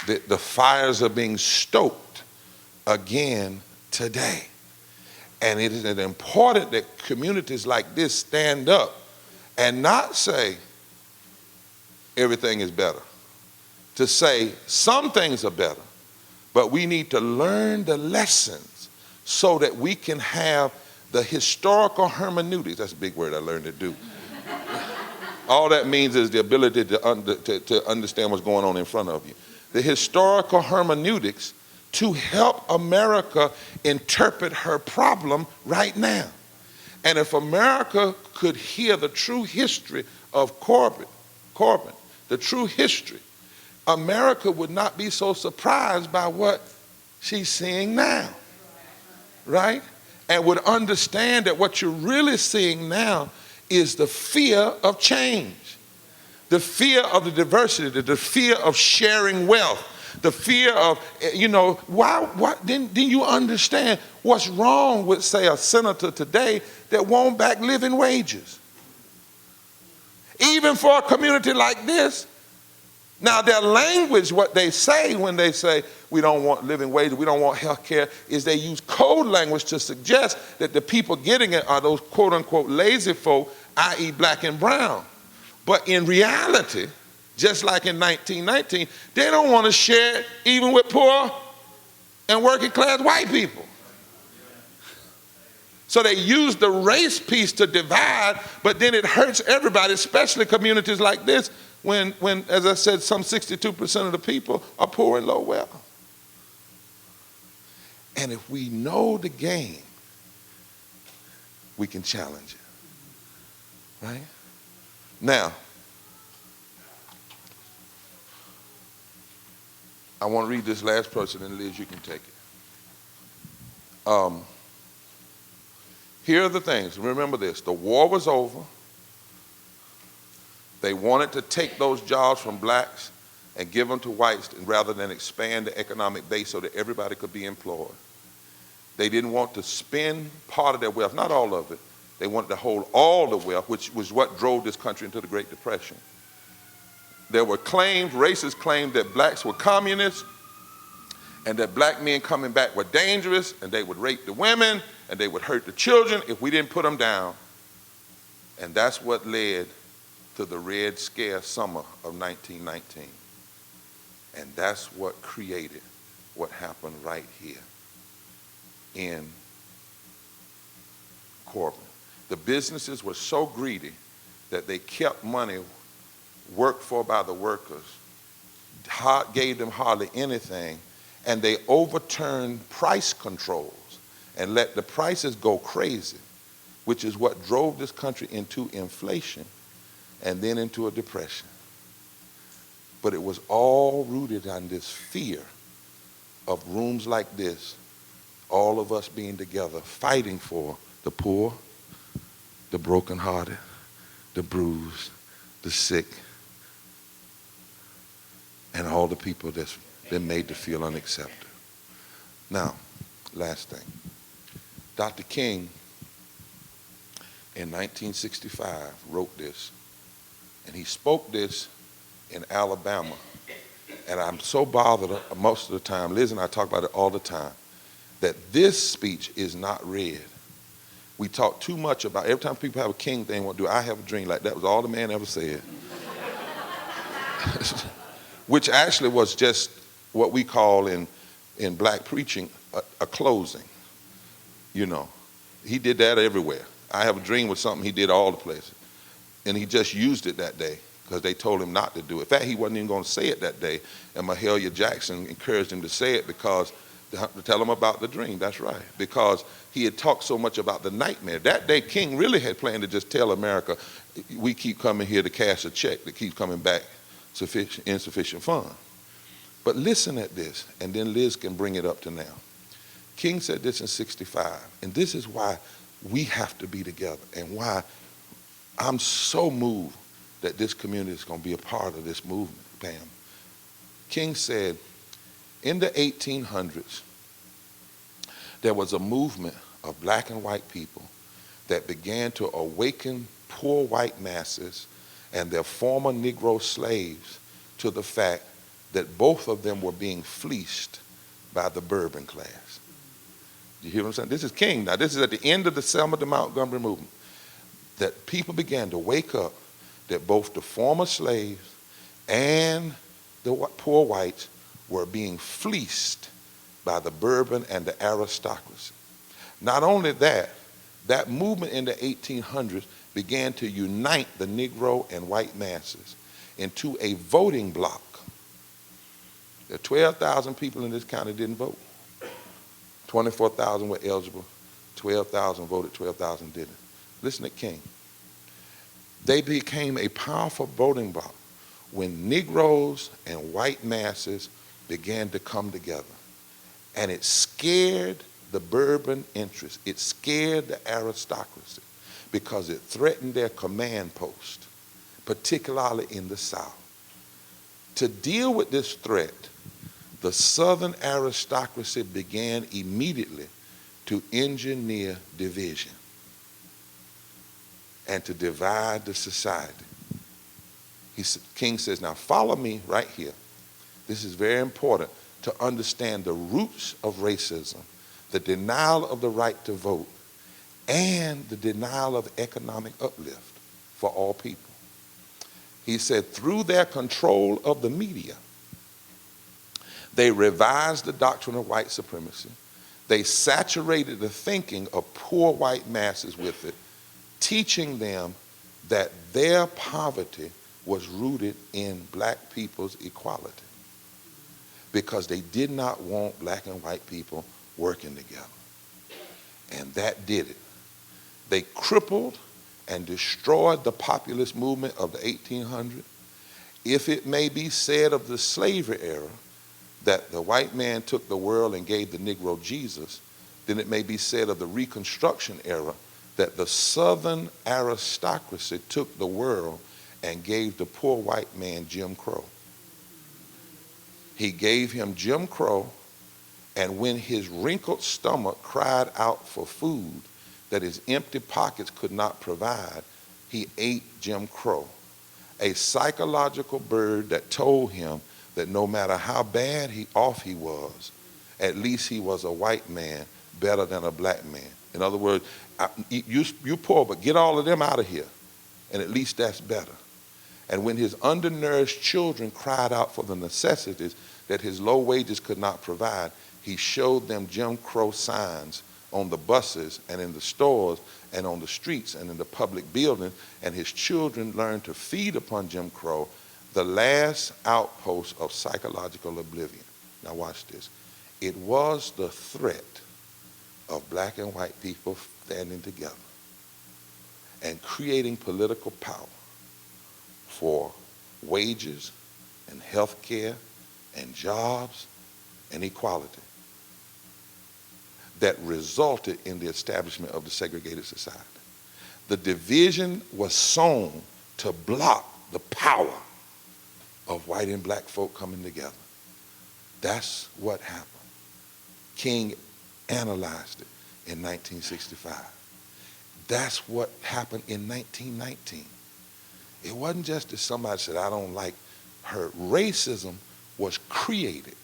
The fires are being stoked again today. And it is important that communities like this stand up and not say everything is better. To say some things are better, but we need to learn the lessons so that we can have the historical hermeneutics. That's a big word I learned to do. All that means is the ability to understand what's going on in front of you. The historical hermeneutics to help America interpret her problem right now. And if America could hear the true history of Corbin, the true history, America would not be so surprised by what she's seeing now, right? And would understand that what you're really seeing now is the fear of change, the fear of the diversity, the fear of sharing wealth, the fear of, why didn't you understand what's wrong with, say, a senator today that won't back living wages? Even for a community like this. Now, their language, what they say when they say we don't want living wages, we don't want health care, is they use code language to suggest that the people getting it are those quote-unquote lazy folk, i.e. black and brown. But in reality, just like in 1919, they don't want to share it even with poor and working class white people. So they use the race piece to divide, but then it hurts everybody, especially communities like this, when, as I said, some 62% of the people are poor and low wealth. And if we know the game, we can challenge it. Right? Now, I want to read this last person, and Liz, you can take it. Here are the things. Remember this. The war was over. They wanted to take those jobs from blacks and give them to whites rather than expand the economic base so that everybody could be employed. They didn't want to spend part of their wealth, not all of it. They wanted to hold all the wealth, which was what drove this country into the Great Depression. There were claims, racist claims, that blacks were communists and that black men coming back were dangerous and they would rape the women and they would hurt the children if we didn't put them down. And that's what led to the Red Scare summer of 1919. And that's what created what happened right here in Corbin. The businesses were so greedy that they kept money worked for by the workers, gave them hardly anything, and they overturned price controls and let the prices go crazy, which is what drove this country into inflation and then into a depression. But it was all rooted on this fear of rooms like this, all of us being together, fighting for the poor, the brokenhearted, the bruised, the sick, and all the people that's been made to feel unaccepted. Now, last thing. Dr. King, in 1965, wrote this, and he spoke this in Alabama, and I'm so bothered most of the time, Liz and I talk about it all the time, that this speech is not read. We talk too much about, every time people have a King thing, what do I have a dream? Like that was all the man ever said. Which actually was just what we call in black preaching a closing. You know, he did that everywhere. I have a dream was something he did all the places. And he just used it that day because they told him not to do it. In fact, he wasn't even going to say it that day. And Mahalia Jackson encouraged him to say it because to tell him about the dream. That's right. Because he had talked so much about the nightmare. That day, King really had planned to just tell America, we keep coming here to cash a check that keeps coming back insufficient fund. But listen at this, and then Liz can bring it up to now. King said this in 65, and this is why we have to be together and why I'm so moved that this community is going to be a part of this movement, Pam. King said, in the 1800s, there was a movement of black and white people that began to awaken poor white masses and their former Negro slaves to the fact that both of them were being fleeced by the Bourbon class. You hear what I'm saying? This is King. Now, this is at the end of the Selma to Montgomery movement. That people began to wake up that both the former slaves and the poor whites were being fleeced by the Bourbon and the aristocracy. Not only that, that movement in the 1800s began to unite the Negro and white masses into a voting bloc. There are 12,000 people in this county didn't vote. 24,000 were eligible, 12,000 voted, 12,000 didn't. Listen to King. They became a powerful voting bloc when Negroes and white masses began to come together. And it scared the Bourbon interest. It scared the aristocracy because it threatened their command post, particularly in the South. To deal with this threat, the Southern aristocracy began immediately to engineer division and to divide the society. King says, now follow me right here. This is very important to understand the roots of racism, the denial of the right to vote, and the denial of economic uplift for all people. He said, through their control of the media, they revised the doctrine of white supremacy. They saturated the thinking of poor white masses with it, teaching them that their poverty was rooted in black people's equality because they did not want black and white people working together. And that did it. They crippled and destroyed the populist movement of the 1800s. If it may be said of the slavery era that the white man took the world and gave the Negro Jesus, then it may be said of the Reconstruction era that the Southern aristocracy took the world and gave the poor white man Jim Crow. He gave him Jim Crow, and when his wrinkled stomach cried out for food that his empty pockets could not provide, he ate Jim Crow, a psychological bird that told him that no matter how bad off he was, at least he was a white man better than a black man. In other words, you poor, but get all of them out of here, and at least that's better. And when his undernourished children cried out for the necessities that his low wages could not provide, he showed them Jim Crow signs on the buses and in the stores and on the streets and in the public buildings, and his children learned to feed upon Jim Crow, the last outpost of psychological oblivion. Now watch this. It was the threat of black and white people standing together and creating political power for wages and health care and jobs and equality that resulted in the establishment of the segregated society. The division was sown to block the power of white and black folk coming together. That's what happened. King analyzed it in 1965. That's what happened in 1919. It wasn't just that somebody said, I don't like her. Racism was created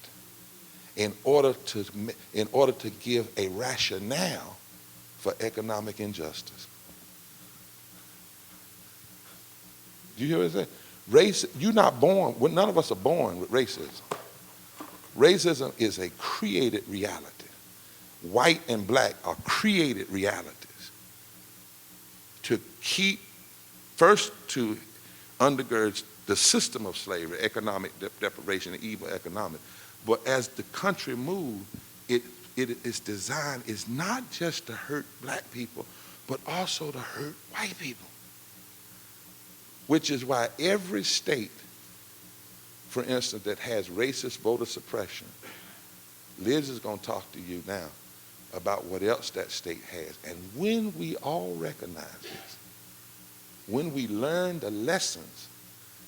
in order to give a rationale for economic injustice. Do you hear what I say? You're not born, none of us are born with racism. Racism is a created reality. White and black are created realities to keep, first to undergird the system of slavery, economic deprivation, and evil economic. But as the country moved, its design is not just to hurt black people, but also to hurt white people. Which is why every state, for instance, that has racist voter suppression, Liz is going to talk to you now about what else that state has. And when we all recognize this, when we learn the lessons,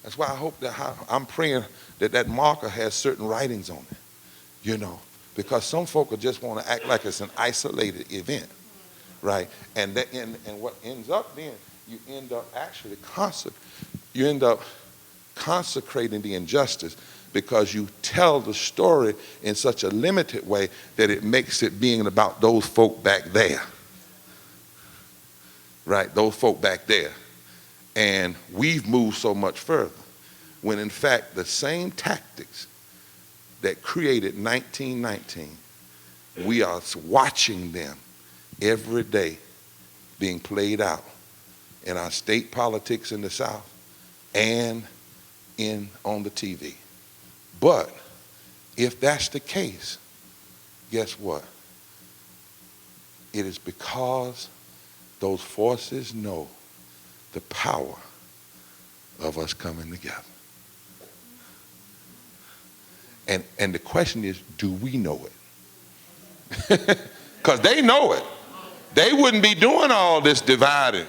that's why I hope that I'm praying that marker has certain writings on it, because some folk just want to act like it's an isolated event, right? And what ends up then, you end up actually consecrating the injustice because you tell the story in such a limited way that it makes it being about those folk back there, right? Those folk back there. And we've moved so much further, when in fact the same tactics that created 1919, we are watching them every day being played out in our state politics in the South and on the TV. But if that's the case, guess what? It is because those forces know the power of us coming together. And the question is, do we know it? Because they know it. They wouldn't be doing all this dividing.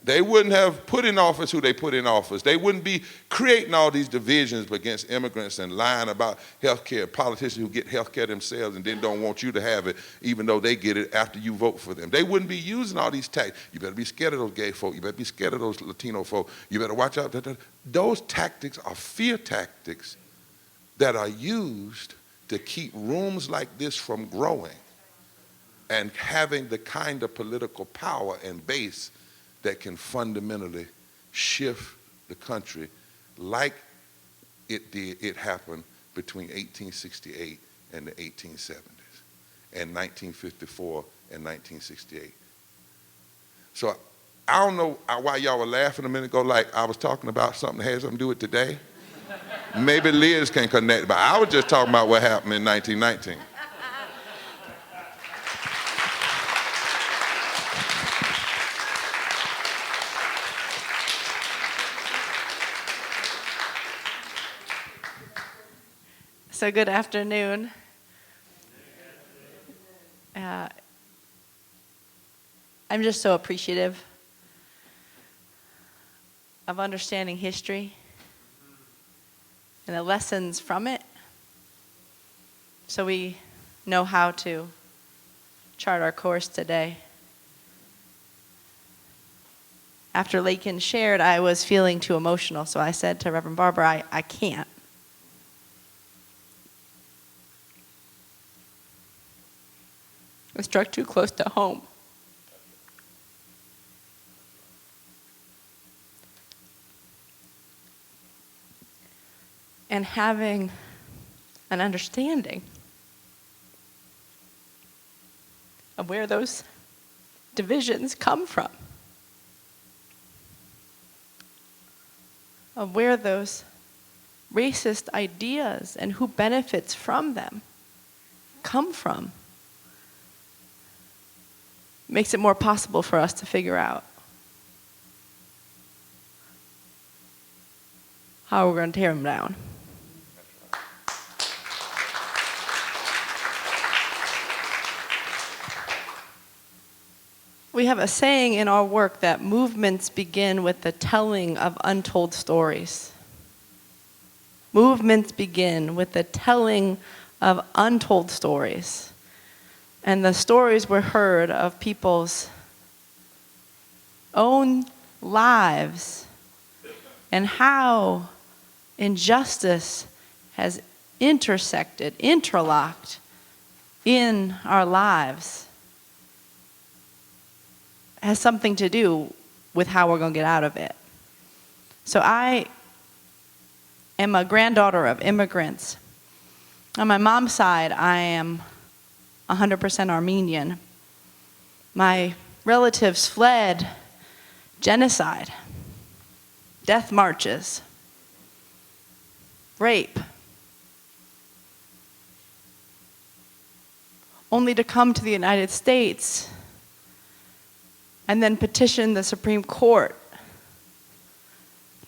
They wouldn't have put in office who they put in office. They wouldn't be creating all these divisions against immigrants and lying about health care, politicians who get health care themselves and then don't want you to have it, even though they get it after you vote for them. They wouldn't be using all these tactics. You better be scared of those gay folk. You better be scared of those Latino folk. You better watch out. Those tactics are fear tactics that are used to keep rooms like this from growing and having the kind of political power and base that can fundamentally shift the country like it happened between 1868 and the 1870s and 1954 and 1968. So I don't know why y'all were laughing a minute ago like I was talking about something that had something to do with today. Maybe Liz can connect, but I was just talking about what happened in 1919. So good afternoon. I'm just so appreciative of understanding history and the lessons from it, so we know how to chart our course today. After Lakin shared, I was feeling too emotional, so I said to Reverend Barber, I can't. It struck too close to home. And having an understanding of where those divisions come from, of where those racist ideas and who benefits from them come from, makes it more possible for us to figure out how we're going to tear them down. We have a saying in our work that movements begin with the telling of untold stories. Movements begin with the telling of untold stories. And the stories were heard of people's own lives and how injustice has intersected, interlocked in our lives. Has something to do with how we're going to get out of it. So I am a granddaughter of immigrants. On my mom's side, I am 100% Armenian. My relatives fled genocide, death marches, rape, only to come to the United States and then petition the Supreme Court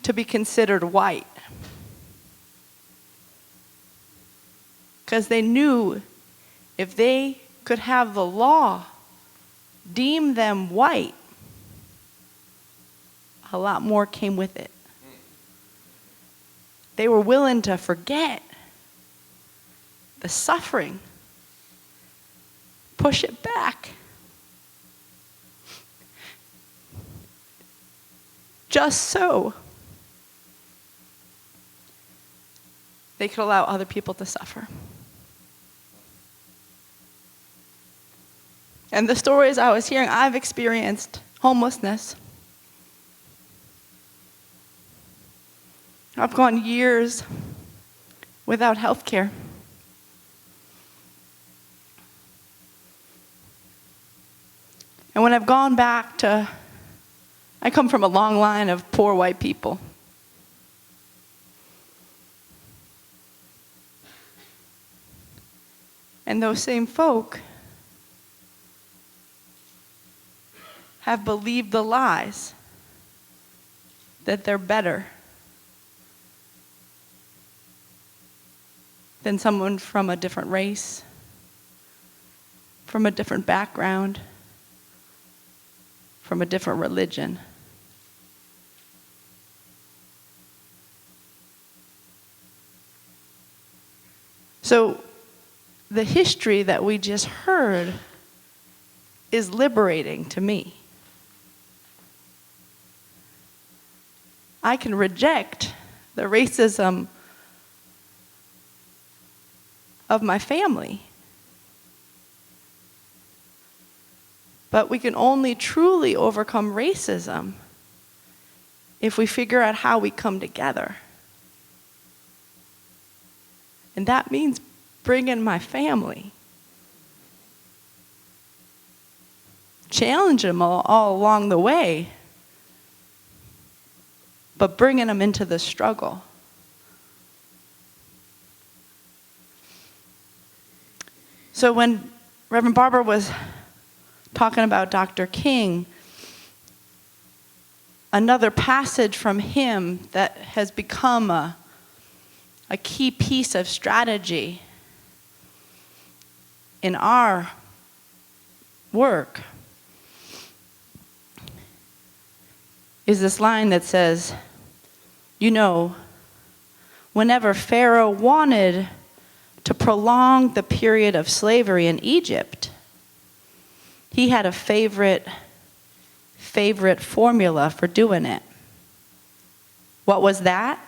to be considered white. Because they knew if they could have the law deem them white, a lot more came with it. They were willing to forget the suffering, push it back, just so they could allow other people to suffer. And the stories I was hearing, I've experienced homelessness. I've gone years without health care. And when I've gone back to, I come from a long line of poor white people. And those same folk have believed the lies that they're better than someone from a different race, from a different background, from a different religion. So the history that we just heard is liberating to me. I can reject the racism of my family. But we can only truly overcome racism if we figure out how we come together. And that means bringing my family. Challenge them all along the way, but bringing them into the struggle. So when Reverend Barber was talking about Dr. King, another passage from him that has become a a key piece of strategy in our work is this line that says, you know, whenever Pharaoh wanted to prolong the period of slavery in Egypt, he had a favorite formula for doing it. What was that?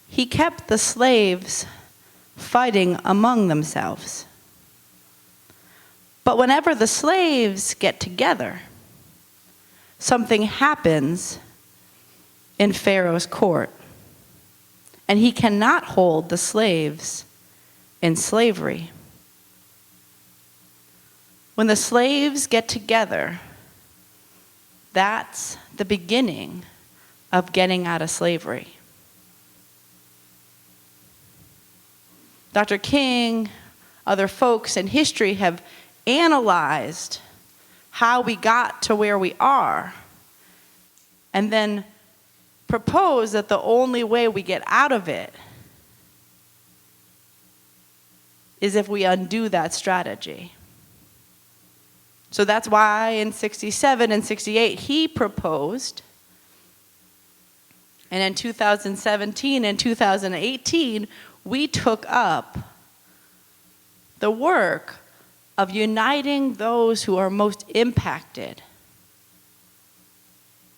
He kept the slaves fighting among themselves. But whenever the slaves get together, something happens in Pharaoh's court, and he cannot hold the slaves in slavery. When the slaves get together, that's the beginning of getting out of slavery. Dr. King, other folks in history have analyzed how we got to where we are, and then proposed that the only way we get out of it is if we undo that strategy. So that's why in 67 and 68 he proposed, and in 2017 and 2018 we took up the work of uniting those who are most impacted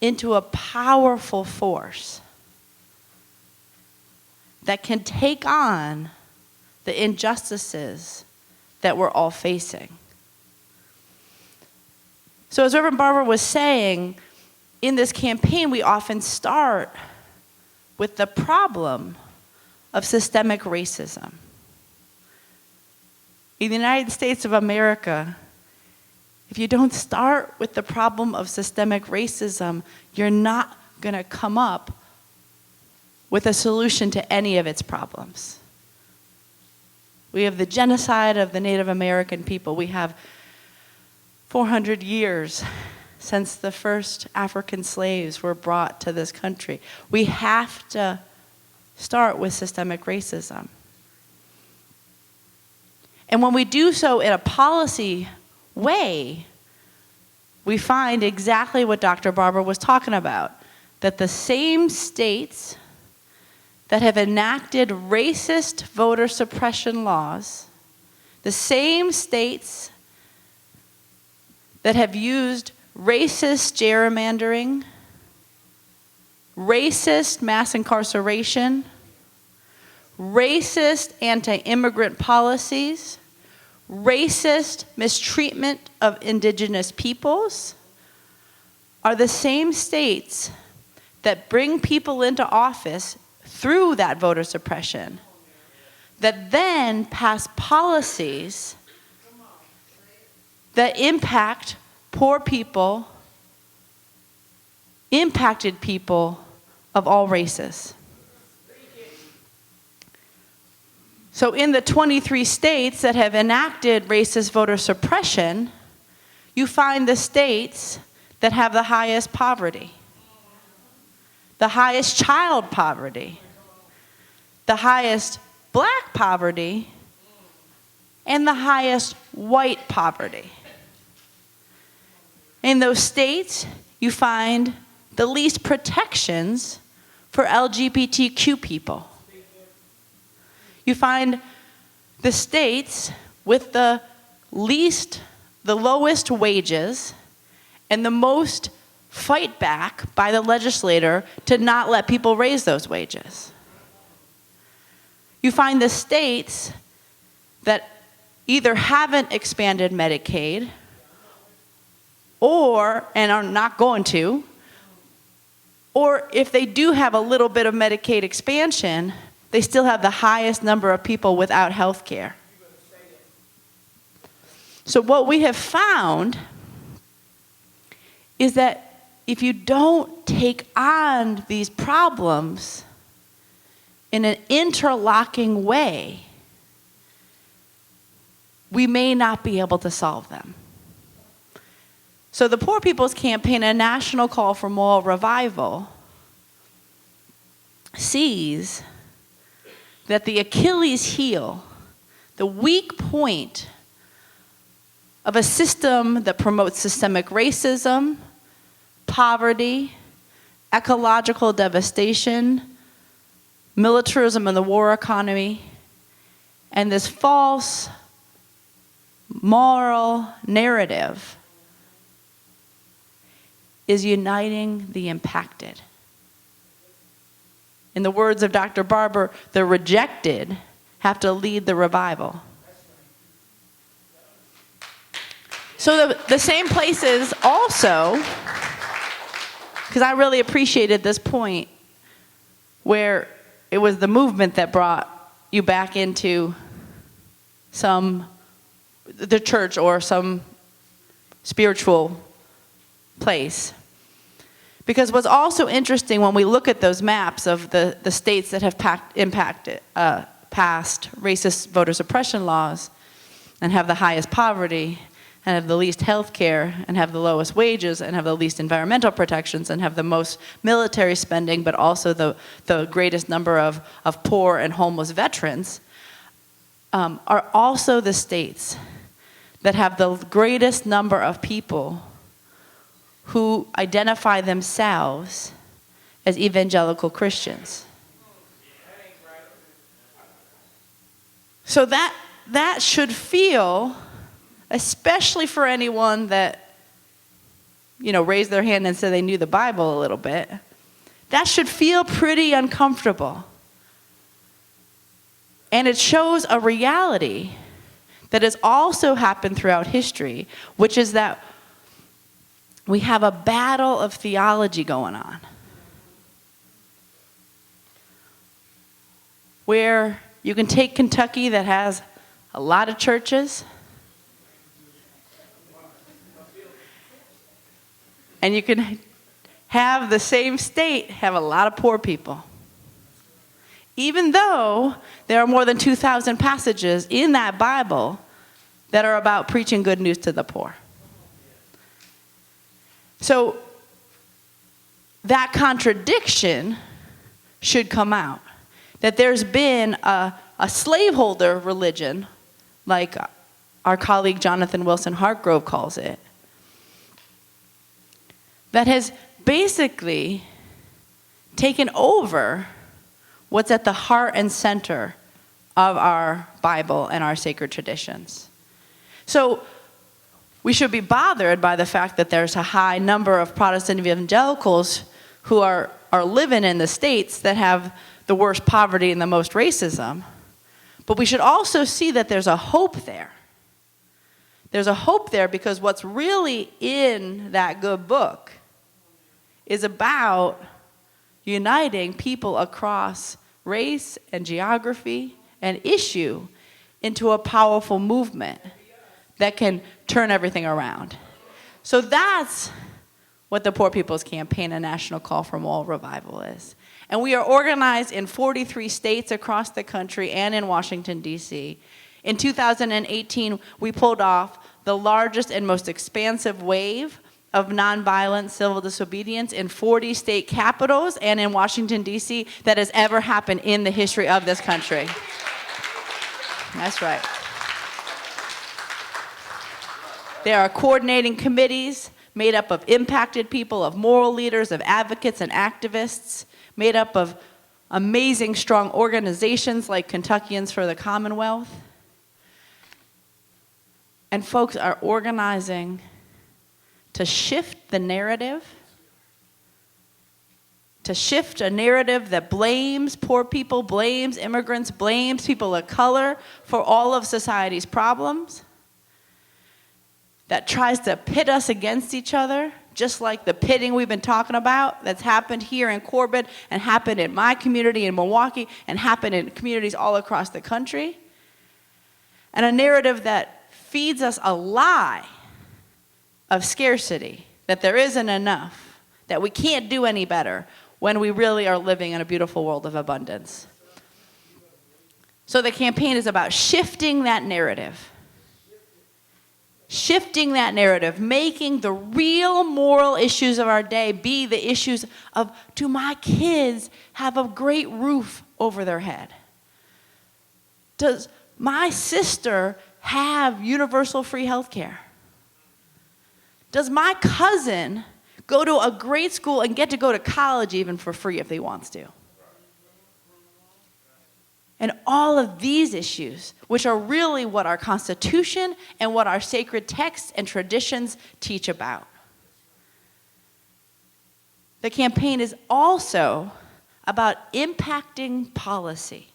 into a powerful force that can take on the injustices that we're all facing. So as Reverend Barber was saying, in this campaign we often start with the problem of systemic racism. In the United States of America, if you don't start with the problem of systemic racism, you're not going to come up with a solution to any of its problems. We have the genocide of the Native American people. We have 400 years since the first African slaves were brought to this country. We have to start with systemic racism. And when we do so in a policy way, we find exactly what Dr. Barber was talking about, that the same states that have enacted racist voter suppression laws, the same states that have used racist gerrymandering, racist mass incarceration, racist anti-immigrant policies, racist mistreatment of indigenous peoples, are the same states that bring people into office through that voter suppression, that then pass policies that impact poor people, impacted people of all races. So in the 23 states that have enacted racist voter suppression, you find the states that have the highest poverty, the highest child poverty, the highest black poverty, and the highest white poverty. In those states, you find the least protections for LGBTQ people. You find the states with the lowest wages and the most fight back by the legislator to not let people raise those wages. You find the states that either haven't expanded Medicaid and are not going to, or if they do have a little bit of Medicaid expansion, they still have the highest number of people without health care. So what we have found is that if you don't take on these problems in an interlocking way, we may not be able to solve them. So the Poor People's Campaign, a national call for moral revival, sees that the Achilles heel, the weak point of a system that promotes systemic racism, poverty, ecological devastation, militarism in the war economy, and this false moral narrative is uniting the impacted. In the words of Dr. Barber, the rejected have to lead the revival. So the same places also, because I really appreciated this point, where it was the movement that brought you back into the church or some spiritual place. Because what's also interesting when we look at those maps of the states that have passed racist voter suppression laws and have the highest poverty and have the least health care and have the lowest wages and have the least environmental protections and have the most military spending, but also the greatest number of poor and homeless veterans, are also the states that have the greatest number of people who identify themselves as evangelical Christians. So that should feel, especially for anyone that, raised their hand and said they knew the Bible a little bit, that should feel pretty uncomfortable. And it shows a reality that has also happened throughout history, which is that we have a battle of theology going on, where you can take Kentucky that has a lot of churches, and you can have the same state have a lot of poor people. Even though there are more than 2,000 passages in that Bible that are about preaching good news to the poor. So that contradiction should come out. That there's been a slaveholder religion, like our colleague Jonathan Wilson Hartgrove calls it, that has basically taken over what's at the heart and center of our Bible and our sacred traditions. So we should be bothered by the fact that there's a high number of Protestant evangelicals who are living in the states that have the worst poverty and the most racism. But we should also see that there's a hope there. There's a hope there because what's really in that good book is about uniting people across race and geography and issue into a powerful movement that can turn everything around. So that's what the Poor People's Campaign, a national call for moral revival, is. And we are organized in 43 states across the country and in Washington, D.C. In 2018, we pulled off the largest and most expansive wave of nonviolent civil disobedience in 40 state capitals and in Washington, D.C. that has ever happened in the history of this country. That's right. There are coordinating committees made up of impacted people, of moral leaders, of advocates and activists, made up of amazing, strong organizations like Kentuckians for the Commonwealth. And folks are organizing to shift the narrative, to shift a narrative that blames poor people, blames immigrants, blames people of color for all of society's problems, that tries to pit us against each other, just like the pitting we've been talking about that's happened here in Corbin and happened in my community in Milwaukee and happened in communities all across the country. And a narrative that feeds us a lie of scarcity, that there isn't enough, that we can't do any better when we really are living in a beautiful world of abundance. So the campaign is about shifting that narrative. Shifting that narrative, making the real moral issues of our day be the issues of, do my kids have a great roof over their head? Does my sister have universal free health care? Does my cousin go to a great school and get to go to college even for free if they wants to? And all of these issues, which are really what our Constitution and what our sacred texts and traditions teach about. The campaign is also about impacting policy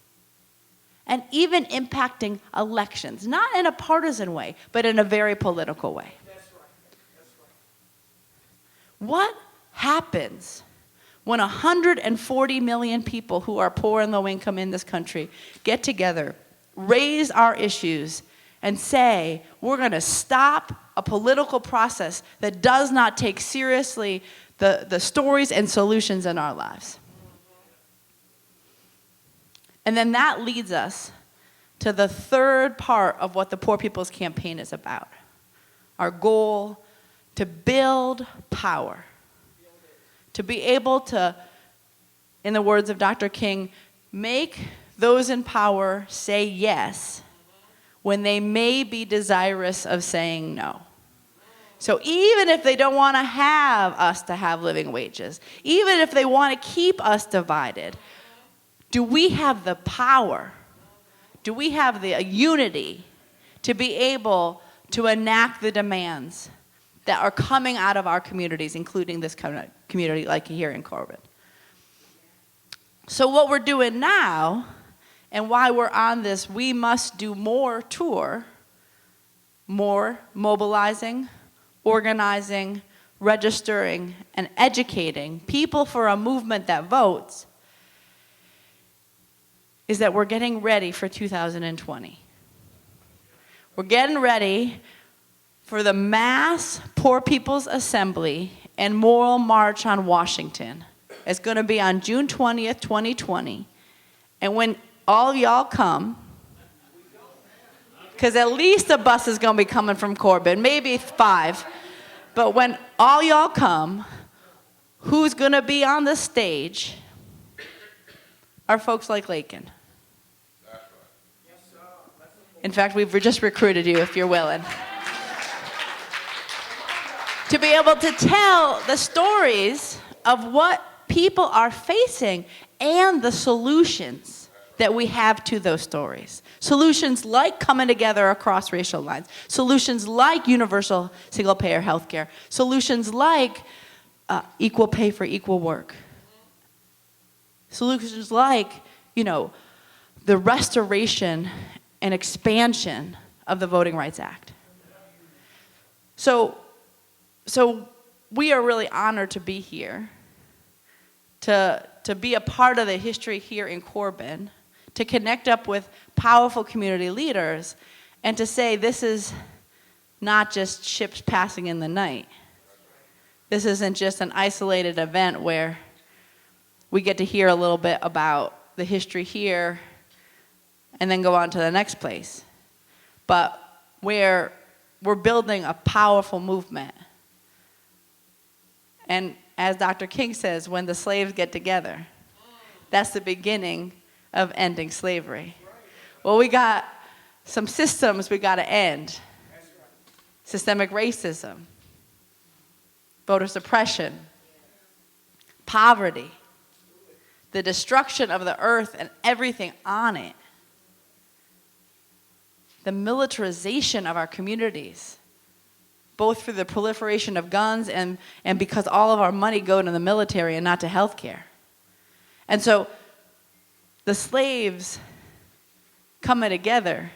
and even impacting elections, not in a partisan way, but in a very political way. What happens when 140 million people who are poor and low income in this country get together, raise our issues, and say, we're going to stop a political process that does not take seriously the stories and solutions in our lives? And then that leads us to the third part of what the Poor People's Campaign is about. Our goal to build power. To be able to, in the words of Dr. King, make those in power say yes when they may be desirous of saying no. So even if they don't want to have us to have living wages, even if they want to keep us divided, do we have the power? Do we have the unity to be able to enact the demands that are coming out of our communities, including this community like here in Corbin? So what we're doing now, and why we're on this We Must Do More tour, more mobilizing, organizing, registering, and educating people for a movement that votes, is that we're getting ready for 2020. We're getting ready for the mass Poor People's Assembly and Moral March on Washington. It's going to be on June 20th, 2020. And when all y'all come, because at least a bus is going to be coming from Corbin, maybe 5. But when all y'all come, who's going to be on the stage are folks like Lakin. In fact, we've just recruited you if you're willing. To be able to tell the stories of what people are facing and the solutions that we have to those stories. Solutions like coming together across racial lines. Solutions like universal single-payer health care. Solutions like equal pay for equal work. Solutions like, the restoration and expansion of the Voting Rights Act. So we are really honored to be here, to be a part of the history here in Corbin, to connect up with powerful community leaders, and to say this is not just ships passing in the night. This isn't just an isolated event where we get to hear a little bit about the history here and then go on to the next place. But where we're building a powerful movement. And as Dr. King says, when the slaves get together, that's the beginning of ending slavery. Well, we got some systems we got to end. Systemic racism, voter suppression, poverty, the destruction of the earth and everything on it, the militarization of our communities, both through the proliferation of guns and because all of our money go to the military and not to health care. And so the slaves coming together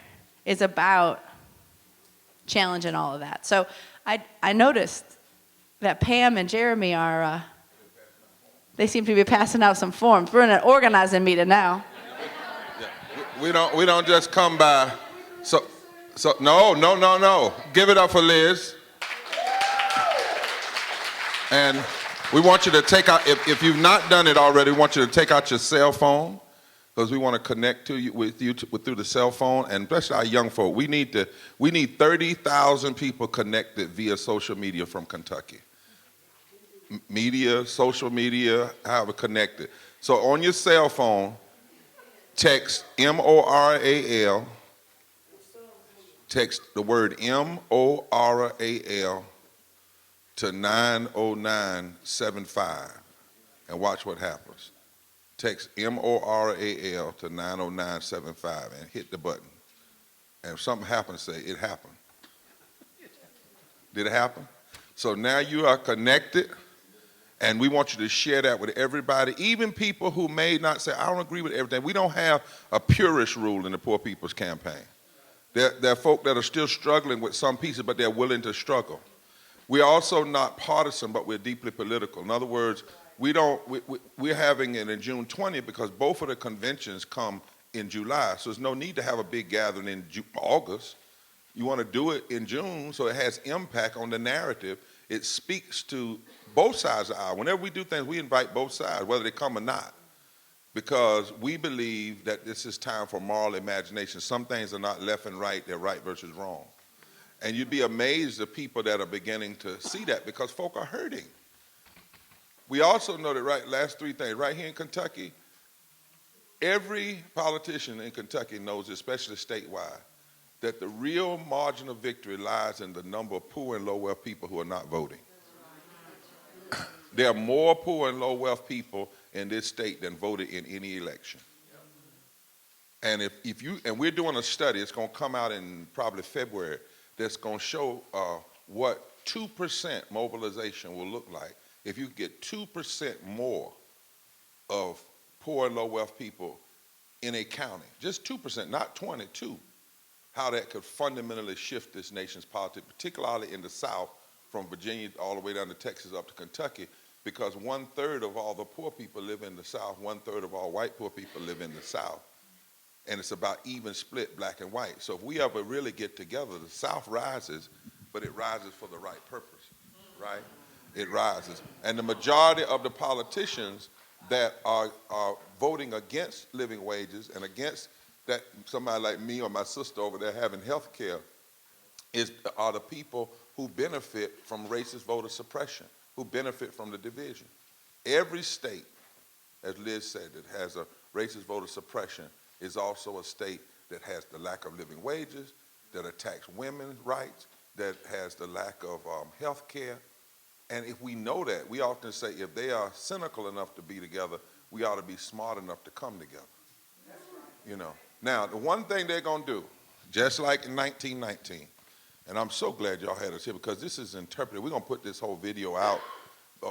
is about challenging all of that. So I noticed that Pam and Jeremy are, they seem to be passing out some forms. We're in an organizing meeting now. Yeah. We don't just come by. So no. Give it up for Liz. And we want you to take out, if you've not done it already, we want you to take out your cell phone, because we want to connect with you through the cell phone, and especially our young folk. We need 30,000 people connected via social media from Kentucky. Media, social media, however connected. So on your cell phone, text M-O-R-A-L, text the word M-O-R-A-L to 90975 and watch what happens. Text M-O-R-A-L to 90975 and hit the button. And if something happens, say, it happened. Did it happen? So now you are connected, and we want you to share that with everybody, even people who may not say, I don't agree with everything. We don't have a purist rule in the Poor People's Campaign. There are folk that are still struggling with some pieces, but they're willing to struggle. We're also not partisan, but we're deeply political. In other words, we're having it in June 20th because both of the conventions come in July. So there's no need to have a big gathering in August. You want to do it in June so it has impact on the narrative. It speaks to both sides of the aisle. Whenever we do things, we invite both sides, whether they come or not, because we believe that this is time for moral imagination. Some things are not left and right, they're right versus wrong. And you'd be amazed at people that are beginning to see that because folk are hurting. We also know that last three things, right here in Kentucky, every politician in Kentucky knows, especially statewide, that the real margin of victory lies in the number of poor and low-wealth people who are not voting. There are more poor and low-wealth people in this state than voted in any election. And and we're doing a study, it's going to come out in probably February, that's going to show what 2% mobilization will look like if you get 2% more of poor and low-wealth people in a county. Just 2%, not 22. How that could fundamentally shift this nation's politics, particularly in the South, from Virginia all the way down to Texas up to Kentucky, because 1/3 of all the poor people live in the South, 1/3 of all white poor people live in the South. And it's about even split black and white. So if we ever really get together, the South rises, but it rises for the right purpose, right? It rises. And the majority of the politicians that are voting against living wages and against that somebody like me or my sister over there having health care are the people who benefit from racist voter suppression, who benefit from the division. Every state, as Liz said, that has a racist voter suppression is also a state that has the lack of living wages, that attacks women's rights, that has the lack of health care. And if we know that, we often say if they are cynical enough to be together, we ought to be smart enough to come together. You know. Now, the one thing they're going to do, just like in 1919, and I'm so glad y'all had us here because this is interpreted. We're going to put this whole video out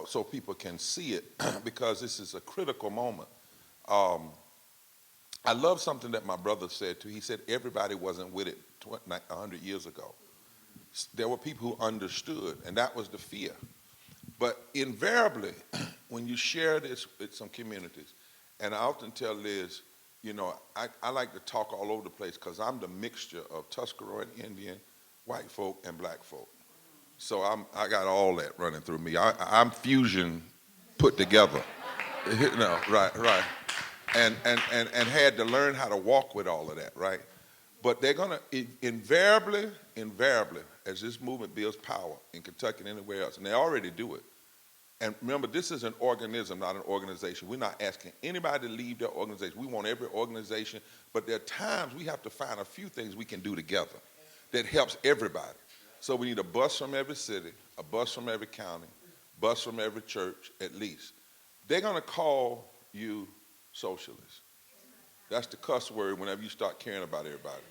so people can see it because this is a critical moment. I love something that my brother said too. He said everybody wasn't with it 100 years ago. There were people who understood, and that was the fear. But invariably, when you share this with some communities, and I often tell Liz, you know, I like to talk all over the place because I'm the mixture of Tuscarora and Indian, white folk, and black folk. So I got all that running through me. I'm fusion put together. You know, right. And had to learn how to walk with all of that, right? But they're going to invariably, as this movement builds power in Kentucky and anywhere else, and they already do it. And remember, this is an organism, not an organization. We're not asking anybody to leave their organization. We want every organization, but there are times we have to find a few things we can do together that helps everybody. So we need a bus from every city, a bus from every county, bus from every church at least. They're going to call you socialists. That's the cuss word whenever you start caring about everybody.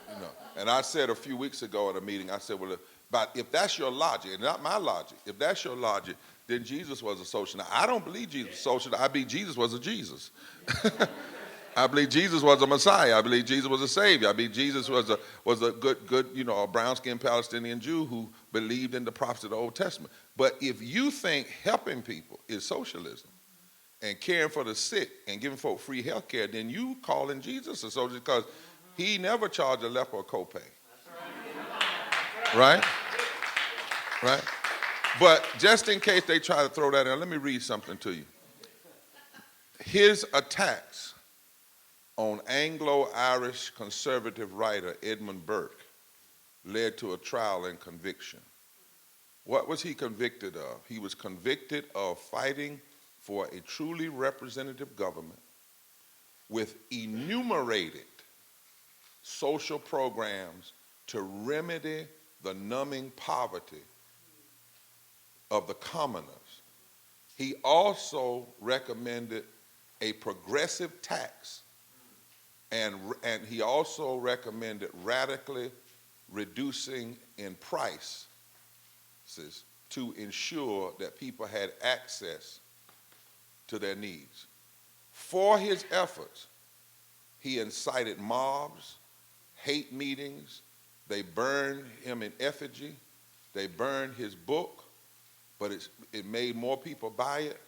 You know. And I said a few weeks ago at a meeting, I said, well, but if that's your logic, and not my logic, if that's your logic, then Jesus was a socialist. Now, I don't believe Jesus was a socialist. I believe Jesus was a Jesus. I believe Jesus was a Messiah. I believe Jesus was a Savior. I believe Jesus was a good, you know, a brown-skinned Palestinian Jew who believed in the prophets of the Old Testament. But if you think helping people is socialism, and caring for the sick and giving folk free health care, then you calling Jesus a socialist because he never charged a leper a copay. Right? Right? But just in case they try to throw that in, let me read something to you. His attacks on Anglo-Irish conservative writer Edmund Burke led to a trial and conviction. What was he convicted of? He was convicted of fighting for a truly representative government with enumerated social programs to remedy the numbing poverty of the commoners. He also recommended a progressive tax, and he also recommended radically reducing in prices to ensure that people had access to their needs. For his efforts, he incited mobs, hate meetings. They burned him in effigy. They burned his book, but it made more people buy it.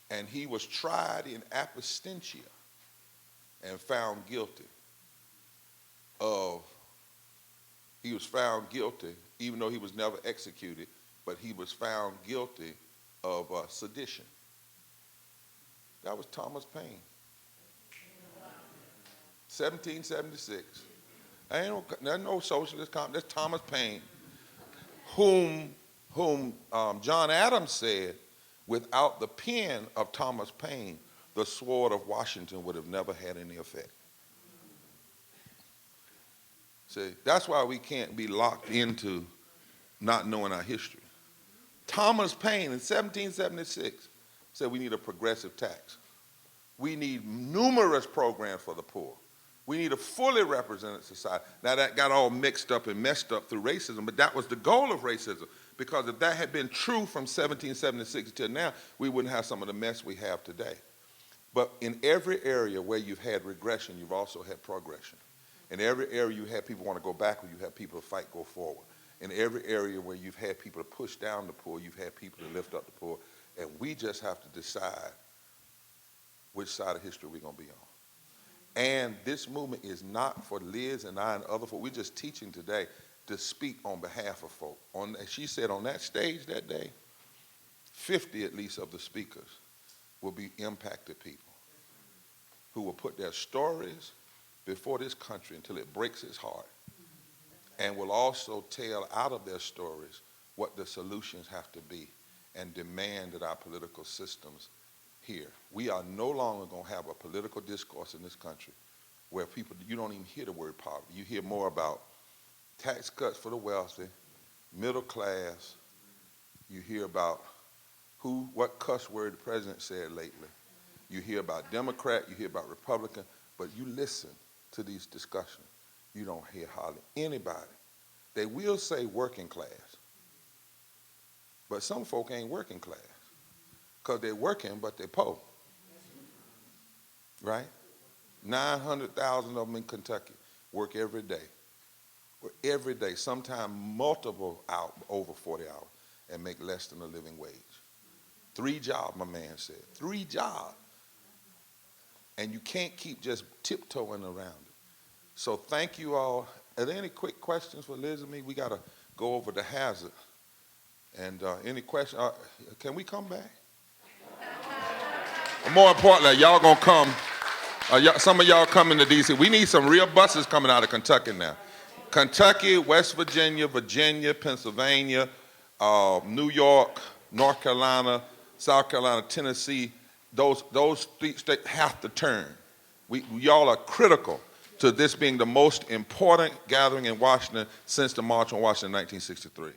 And he was tried in absentia and found guilty even though he was never executed, but he was found guilty of sedition. That was Thomas Paine. 1776. There's no socialist communist. That's Thomas Paine, whom John Adams said, without the pen of Thomas Paine, the sword of Washington would have never had any effect. See, that's why we can't be locked into not knowing our history. Thomas Paine in 1776 said we need a progressive tax. We need numerous programs for the poor. We need a fully represented society. Now that got all mixed up and messed up through racism, but that was the goal of racism. Because if that had been true from 1776 till now, we wouldn't have some of the mess we have today. But in every area where you've had regression, you've also had progression. In every area you have people want to go backward, you have people to fight, go forward. In every area where you've had people to push down the poor, you've had people to lift up the poor. And we just have to decide which side of history we're going to be on. And this movement is not for Liz and I and other folk. We're just teaching today to speak on behalf of folk. She said on that stage that day, 50 at least of the speakers will be impacted people who will put their stories before this country until it breaks its heart, and will also tell out of their stories what the solutions have to be and demand that our political systems hear. We are no longer going to have a political discourse in this country where people, you don't even hear the word poverty. You hear more about tax cuts for the wealthy, middle class. You hear about what cuss word the president said lately. You hear about Democrat, you hear about Republican, but you listen to these discussions, you don't hear hardly anybody. They will say working class, but some folk ain't working class because they're working, but they're poor, right? 900,000 of them in Kentucky work every day. Every day, sometimes multiple hours, over 40 hours, and make less than a living wage. 3 jobs, my man said. 3 jobs. And you can't keep just tiptoeing around it. So thank you all. Are there any quick questions for Liz and me? We got to go over the hazard. And any questions? Can we come back? More importantly, y'all going to come. Some of y'all coming to D.C. We need some real buses coming out of Kentucky now. Kentucky, West Virginia, Virginia, Pennsylvania, New York, North Carolina, South Carolina, Tennessee, those 3 states have to turn. Y'all are critical to this being the most important gathering in Washington since the March on Washington in 1963.